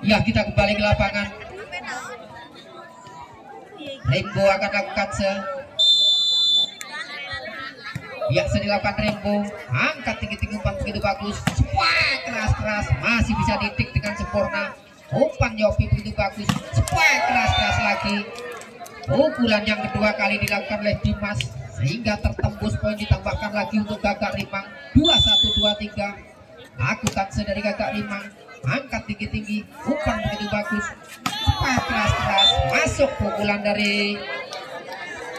Speaker 1: Ya, kita kembali ke lapangan. Rainbow akan lakukan ya, dilakukan Rainbow, angkat tinggi-tinggi umpan begitu bagus. Wah, keras-keras, masih bisa ditik dengan sempurna. Umpan Yopi begitu bagus. Wah, keras-keras lagi. Pukulan yang kedua kali dilakukan oleh Dimas sehingga tertembus, poin ditambahkan lagi untuk Gagak Rimang. 21-23. Lakukan dari Gagak Rimang, angkat tinggi-tinggi, umpan begitu bagus. Wah, keras-keras, masuk pukulan dari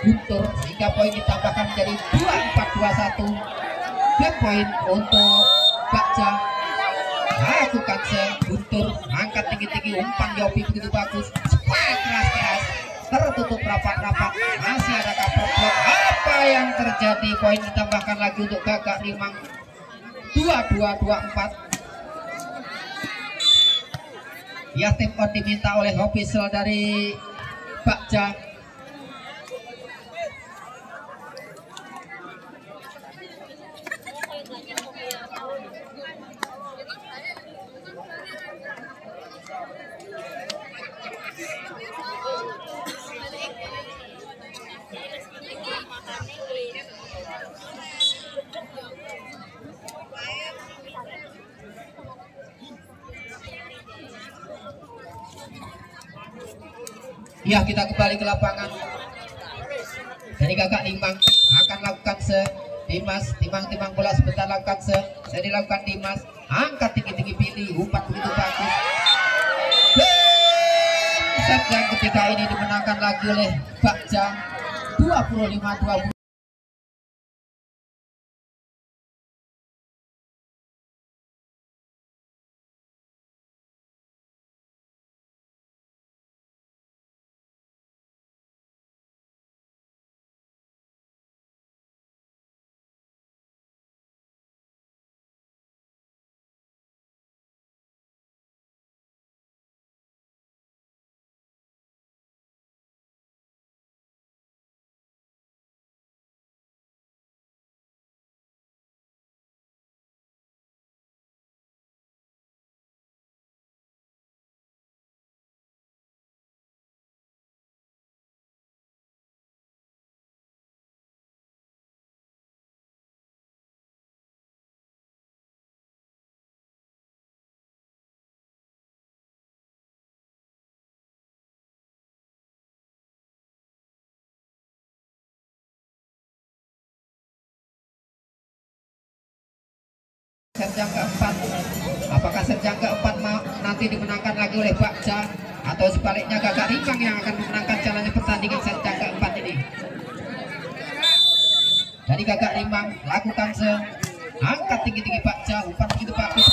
Speaker 1: Guntur sehingga poin ditambahkan menjadi 24-21. Dan poin untuk Bagja. Lakukan Guntur, angkat tinggi-tinggi, umpan Yopi begitu bagus. Wah, keras-keras, tertutup rapat-rapat, masih ada cover block. Apa yang terjadi? Poin ditambahkan lagi untuk Gagak Rimang. 22-24. Ya, tim on diminta oleh official dari Bagja. Ya, kita kembali ke lapangan. Dari Gagak Rimang akan lakukan Dimas, timang bola sebentar, lakukan saya dilakukan Dimas, angkat tinggi-tinggi, pilih umpan begitu bagus. Set yang ketiga ini dimenangkan lagi oleh Bagja. 25-20. Serjang keempat, apakah serjang keempat nanti dimenangkan lagi oleh Bagja atau sebaliknya Gagak Rimang yang akan memenangkan jalannya pertandingan serjang keempat ini? Dari Gagak Rimang lakukan angkat tinggi-tinggi Bagja, umpan begitu bagus,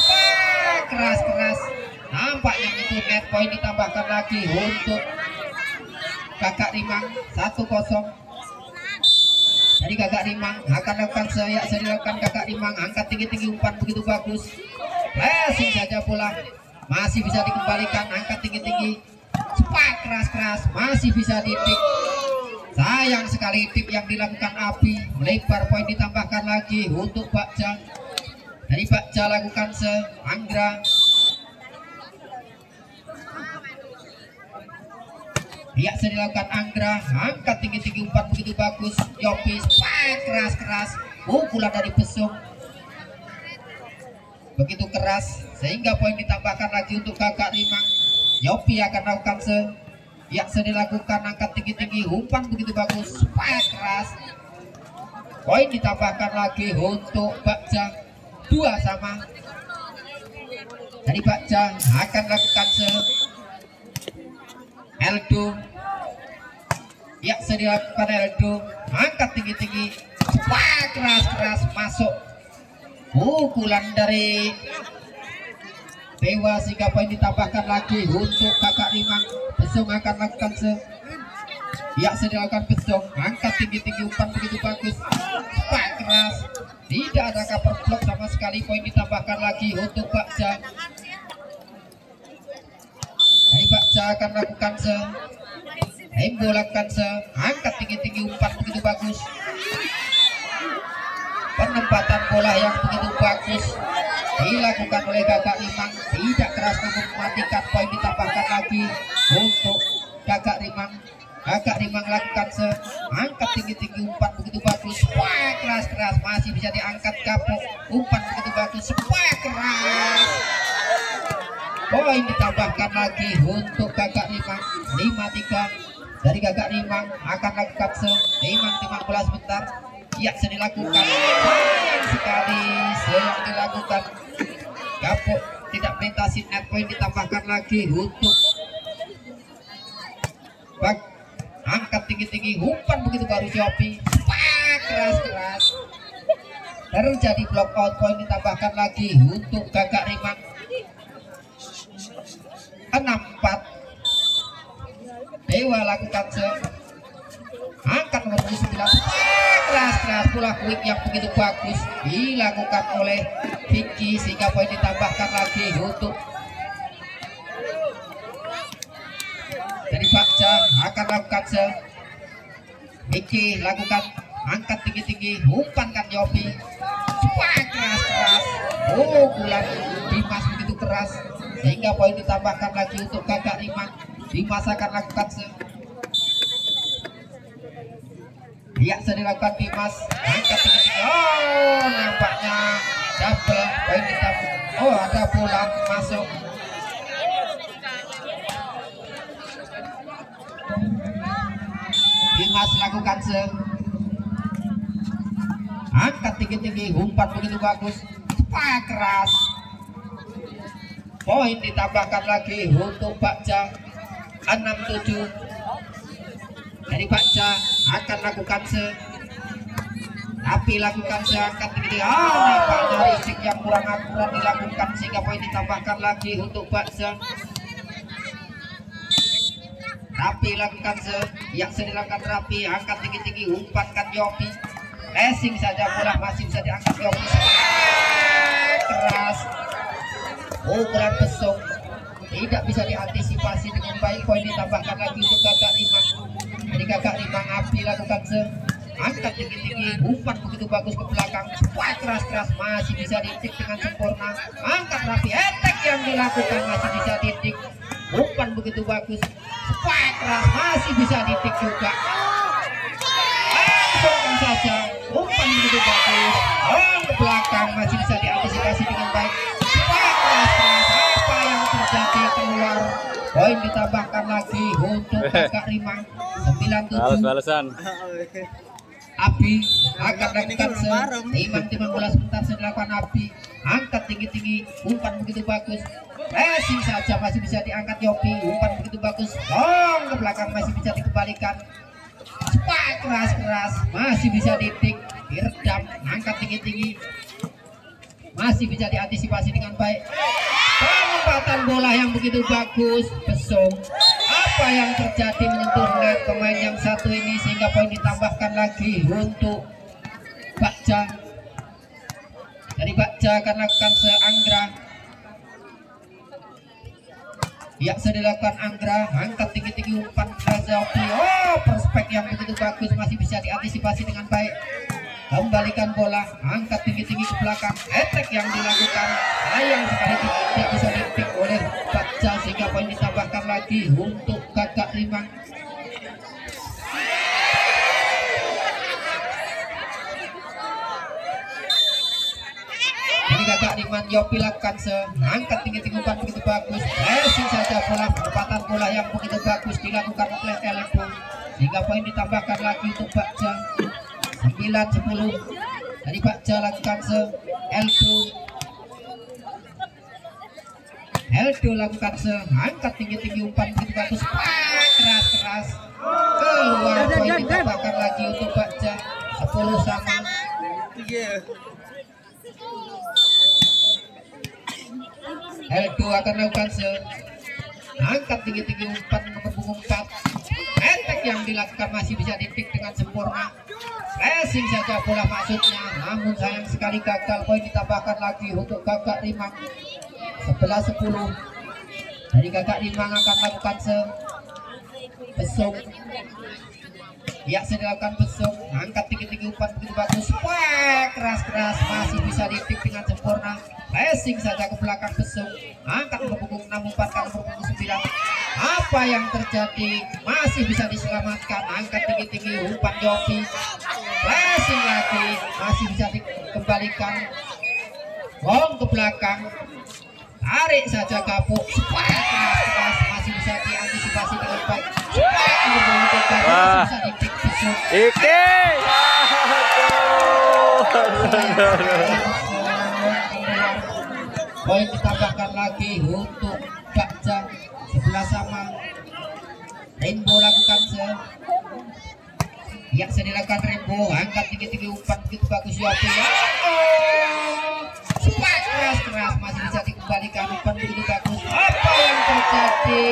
Speaker 1: keras-keras, nampaknya itu net, poin ditambahkan lagi untuk Gagak Rimang. 1-0. Dari Gagak Rimang akan lakukan saya dilakukan Gagak Rimang, angkat tinggi-tinggi, umpan begitu bagus, flashing saja bola, masih bisa dikembalikan, angkat tinggi-tinggi, cepat, keras-keras, masih bisa ditik. Sayang sekali tip yang dilakukan Abi, lebar, poin ditambahkan lagi untuk Bagja. Dari Bagja lakukan Anggra, ya, saya dilakukan Anggra, angkat tinggi-tinggi, umpan begitu bagus, Yopis, keras-keras, pukulan dari Besung begitu keras sehingga poin ditambahkan lagi untuk Gagak Rimang. Yopi akan lakukan ya, saya dilakukan angkat tinggi-tinggi, umpan begitu bagus, keras, poin ditambahkan lagi untuk Bagja. 2-2. Dari Bagja akan lakukan Eldo, ya, saya dilakukan Eldo, angkat tinggi-tinggi, keras-keras, masuk pukulan dari Dewa sehingga poin ditambahkan lagi untuk Gagak Rimang. Besung akan lakukan ya, saya dilakukan Besung, angkat tinggi-tinggi, umpan begitu bagus, keras, tidak ada cover block sama sekali, poin ditambahkan lagi untuk Bagja. Dari Bagja akan lakukan Rainbow lakukan angkat tinggi-tinggi, umpan begitu bagus, penempatan bola yang begitu bagus, dilakukan oleh Gagak Rimang, tidak keras namun mematikan. Poin ditambahkan lagi untuk Gagak Rimang. Gagak Rimang lakukan angkat tinggi-tinggi, umpan begitu bagus. Wah, keras-keras masih bisa diangkat Gapok. Umpan begitu bagus. Wah, keras. Poin ditambahkan lagi untuk Gagak Rimang. 5-3 dari Gagak Rimang akan lakukan Rimang bola sebentar. Ya, sudah dilakukan. Sayang sekali yang dilakukan. Gapok tidak melintasi net. Poin ditambahkan lagi untuk angkat tinggi-tinggi, umpan begitu baru Jopi. Wah, keras-keras. Terjadi block out. Poin ditambahkan lagi untuk Gagak Rimang. 6-4. Dewa lakukan angkat nomor 9. Keras-keras bola quick yang begitu bagus dilakukan oleh Vicky sehingga poin ditambahkan lagi untuk dari Bakja. Akan lakukan Vicky lakukan angkat tinggi-tinggi, umpankan Yopi. Wah, keras-keras. Pukulan Dimas begitu keras sehingga poin ditambahkan lagi untuk Gagak Rimang. Dimas akan lakukan ya, sudah dilakukan Dimas, angkat tinggi-tinggi. Oh, nampaknya double. Poin ditambah. Oh, ada bola masuk. Dimas lakukan angkat tinggi-tinggi, umpan begitu bagus. Wah, keras. Poin ditambahkan lagi untuk Bakja. 6-7 dari Bakja akan lakukan tapi lakukan angkat tinggi. Nampaknya risik yang kurang akurat dilakukan sehingga poin ditambahkan lagi untuk Bakja. Tapi lakukan yang sudah dilakukan Rapi, angkat tinggi-tinggi, umpankan Yopi. Racing saja bola masih bisa diangkat Yopi. Keras. Pukulan besok tidak bisa diantisipasi dengan baik. Poin ditambahkan lagi untuk Gagak Rimang. Jadi Gagak Rimang Api lakukan angkat tinggi-tinggi, umpan begitu bagus ke belakang. Wah, keras-keras masih bisa ditik dengan sempurna. Angkat Rapi, attack yang dilakukan masih bisa ditik. Umpan begitu bagus. Wah, keras masih bisa ditik juga. Langsung saja umpan begitu bagus. Ke belakang masih bisa diantisipasi dengan baik. Wah, keras-keras apa yang terjadi keluar. Poin ditambahkan lagi untuk Gagak Rimang. 9-7.
Speaker 2: Balasan.
Speaker 1: Api akan lakukan Timang bola sebentar dilakukan Api. Angkat tinggi-tinggi, umpan begitu bagus. Racing saja masih bisa diangkat Yopi, umpan begitu bagus. Ke belakang masih bisa dikembalikan. Wah, keras-keras masih bisa ditik, diredam, angkat tinggi-tinggi. Masih bisa diantisipasi dengan baik. Penempatan bola yang begitu bagus. Besong. Apa yang terjadi menyentuh net pemain yang satu ini sehingga poin ditambahkan lagi untuk Bakja. Dari Bakja akan lakukan Anggra. Ya, sudah dilakukan Anggra, angkat tinggi-tinggi, umpan Razopi. Oh, prospek yang begitu bagus masih bisa diantisipasi dengan baik. Kembalikan bola, angkat tinggi-tinggi ke belakang. Attack yang dilakukan sayang sekali tidak bisa dipick oleh Bakja sehingga poin ditambahkan lagi untuk Gagak Rimang. Ini Gagak Rimang, Yopi lakukan angkat tinggi-tinggi, umpan begitu bagus. Racing saja bola, penempatan bola yang begitu bagus dilakukan oleh Elepo sehingga poin ditambahkan lagi untuk Bakja. 9-10 dari Bakja lakukan Eldo lakukan angkat tinggi-tinggi, umpan begitu bagus. Keras-keras keluar, poin ditambahkan lagi untuk Bakja. 10-sama. Eldo akan lakukan angkat tinggi-tinggi, umpan nomor punggung 4. Attack yang dilakukan masih bisa ditik dengan sempurna. Racing saja bola maksudnya, namun sayang sekali gagal. Poin ditambahkan lagi untuk Gagak Rimang. 11-10 dari Gagak Rimang akan lakukan besok. Ya, sudah dilakukan besok, angkat tinggi-tinggi, umpan begitu bagus. Wah, keras-keras masih bisa dipik dengan sempurna. Passing saja ke belakang Besung, angkat nomor punggung 6, umpankan nomor punggung 9. Apa yang terjadi? Masih bisa diselamatkan, angkat tinggi-tinggi, umpan Yopi. Passing lagi, masih bisa dikembalikan. Gong ke belakang, tarik saja Kapuk, keras, masih bisa diantisipasi dengan baik. Masih bisa dipik Besung. Poin ditambahkan lagi untuk Bakja, 11-sama. Rainbow lakukan yang sedang dilakukan Rainbow, angkat tinggi-tinggi, umpan begitu bagus Yopi. Keras, masih bisa dikembalikan, umpan begitu bagus. Apa yang terjadi?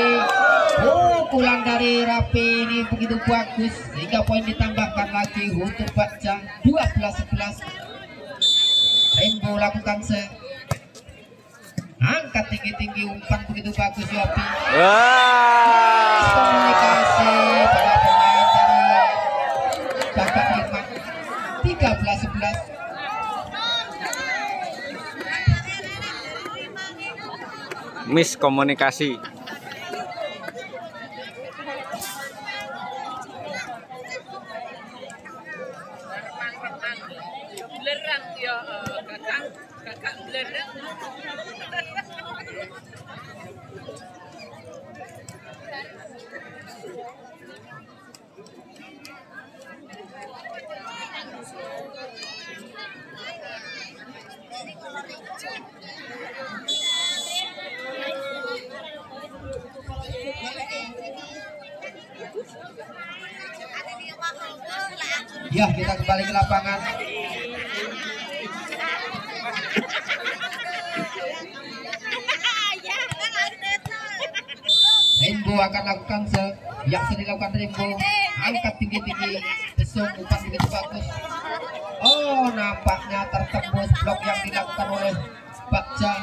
Speaker 1: Pukulan dari Rapi ini begitu bagus sehingga poin ditambahkan lagi untuk Bakja, 12-11. Rainbow lakukan angkat tinggi-tinggi, umpan begitu bagus Yopi. Komunikasi pada pemain dari Kakak Lima, 13-11.
Speaker 2: Miskomunikasi.
Speaker 3: Kakak belerang.
Speaker 1: Ya, kita kembali ke lapangan. Rainbow akan lakukan yang sedang dilakukan Rainbow, angkat tinggi-tinggi, Besung, umpan begitu bagus. Oh, nampaknya tertembus blok yang dilakukan oleh Bakja.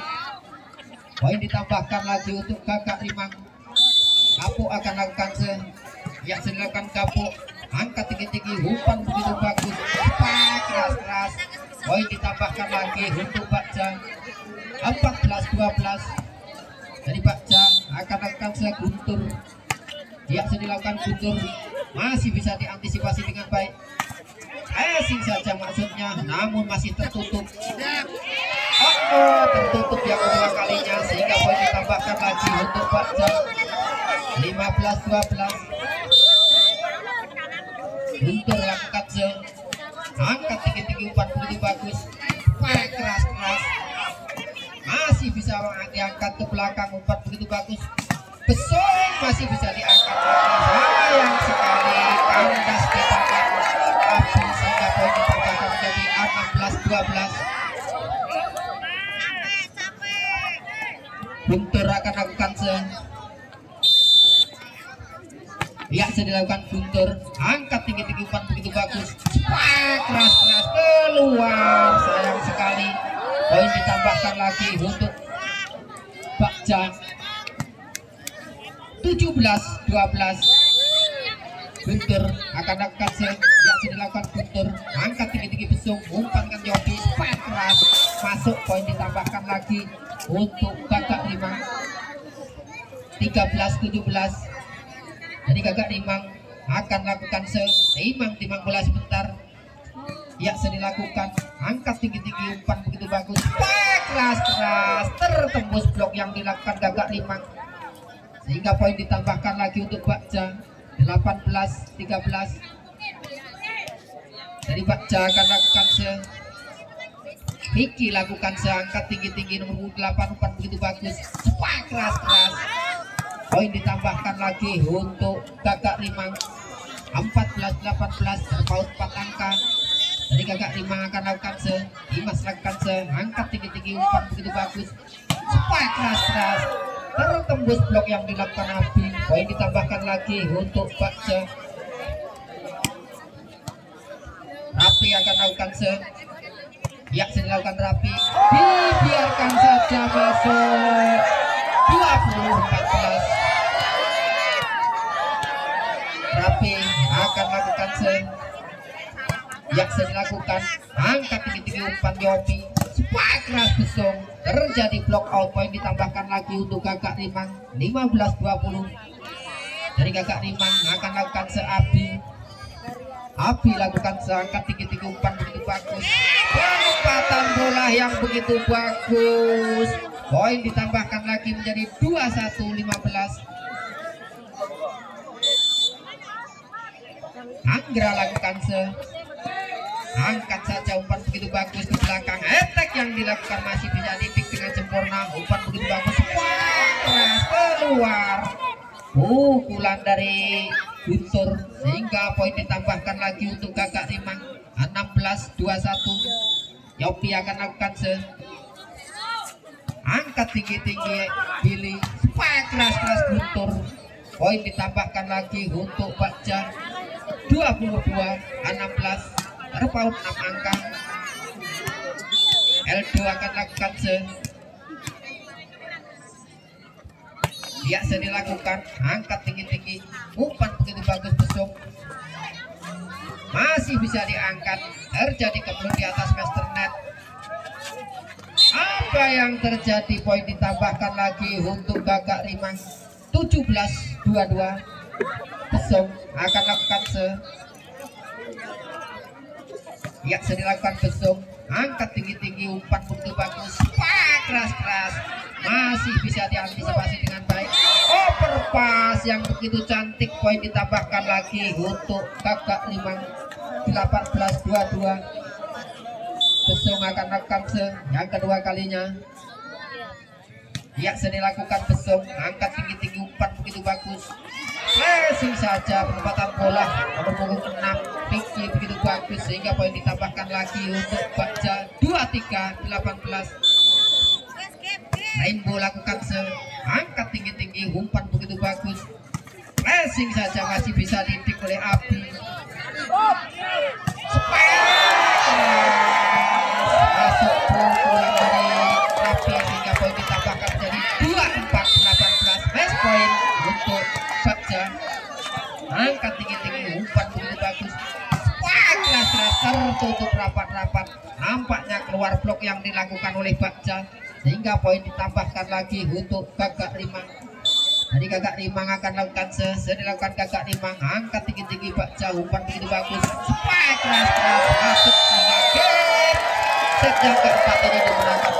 Speaker 1: Poin ditambahkan lagi untuk Kakak Rimang. Kapuk akan lakukan yang sedang dilakukan Kapuk, angkat tinggi-tinggi, umpan begitu bagus. Keras. Poin ditambahkan lagi untuk Bakja, 14-12. Dari Bakja akan lakukan Guntur, yang sedang dilakukan Guntur masih bisa diantisipasi dengan baik. Passing saja maksudnya, namun masih tertutup. Tertutup yang kedua kalinya sehingga poin ditambahkan lagi untuk Bakja, 15-12. Guntur lakukan angkat tinggi-tinggi, umpan begitu bagus. Keras, masih bisa diangkat ke belakang, umpan begitu bagus. Besung masih bisa diangkat lagi. Sayang sekali, kandas di tangan Api sehingga poin ditambahkan menjadi 16-12. Guntur akan lakukan yang sedang dilakukan Guntur, angkat tinggi-tinggi, umpan begitu bagus. Keras keluar, sayang sekali. Poin ditambahkan lagi untuk Bakja, 17-12. Guntur akan lakukan yang sedang dilakukan Guntur, angkat tinggi-tinggi, Besung, umpankan Yopi, keras masuk. Poin ditambahkan lagi untuk Kakak Rimang, 13-17. Jadi Kakak Rimang akan lakukan timang bola sebentar. Ya, sedang dilakukan, angkat tinggi-tinggi, umpan begitu bagus. Keras tertembus blok yang dilakukan Kakak Rimang sehingga poin ditambahkan lagi untuk Bakja, 18-13. Jadi Bakja akan lakukan Vicky lakukan angkat tinggi-tinggi, nomor 8, umpan begitu bagus. Keras. Poin ditambahkan lagi untuk Kakak Rimang, 14-18, terpaut 4 angka. Jadi Kakak Rimang akan lakukan Dimas lakukan angkat tinggi-tinggi, umpan begitu bagus. Keras tertembus blok yang dilakukan Abi. Poin ditambahkan lagi untuk Bakja. Rapi akan lakukan yang dilakukan Rapi, dibiarkan saja masuk. 20-14. Rapi akan lakukan yang dilakukan, angkat tinggi-tinggi, umpan Yopi. spike keras Besong, terjadi block out, poin ditambahkan lagi untuk Gagak Rimang 15-20. Dari Gagak Rimang akan lakukan Abi lakukan seangkat tinggi-tinggi umpan begitu bagus, penempatan bola yang begitu bagus, poin ditambahkan lagi menjadi 21-15. Anggra lakukan angkat saja umpan begitu bagus ke belakang, attack yang dilakukan masih bisa dipik dengan sempurna, umpan begitu bagus, keras keluar, pukulan dari Guntur sehingga poin ditambahkan lagi untuk Gagak Rimang 16-21. Yopi akan lakukan angkat tinggi-tinggi Billy, spike keras Guntur, poin ditambahkan lagi untuk Bagja 22-16, terpaut 6 angka. Eldo akan lakukan biasa dilakukan, angkat tinggi-tinggi, umpan begitu bagus Besok, masih bisa diangkat, terjadi keblok di atas master net. Apa yang terjadi, poin ditambahkan lagi untuk Gagak Rimang 17-22. Besok akan lakukan biasa dilakukan Besok, angkat tinggi-tinggi, umpan begitu bagus, keras, masih bisa diantisipasi dengan baik, overpass yang begitu cantik, poin ditambahkan lagi untuk Gagak Rimang 18-22. Besong akan lakukan yang kedua kalinya, biasa dilakukan Besong, angkat tinggi-tinggi, umpan begitu bagus, pressing saja, penempatan bola nomor punggung 6 Vicky begitu bagus sehingga poin ditambahkan lagi untuk Bagja 23-18. Rainbow lakukan angkat tinggi-tinggi, umpan begitu bagus, pressing saja masih bisa didik oleh Abi, masuk pukulan dari Abi sehingga poin ditambahkan menjadi 24-18. Best point untuk Bagja, angkat tinggi-tinggi, umpan begitu bagus, keras tertutup rapat-rapat, nampaknya keluar blok yang dilakukan oleh Bagja sehingga poin ditambahkan lagi untuk Gagak Rimang. Jadi Gagak Rimang akan lakukan dilakukan Gagak Rimang, angkat tinggi-tinggi Bagja, umpan begitu bagus, keras masuk lagi. Set yang keempat ini dimenangkan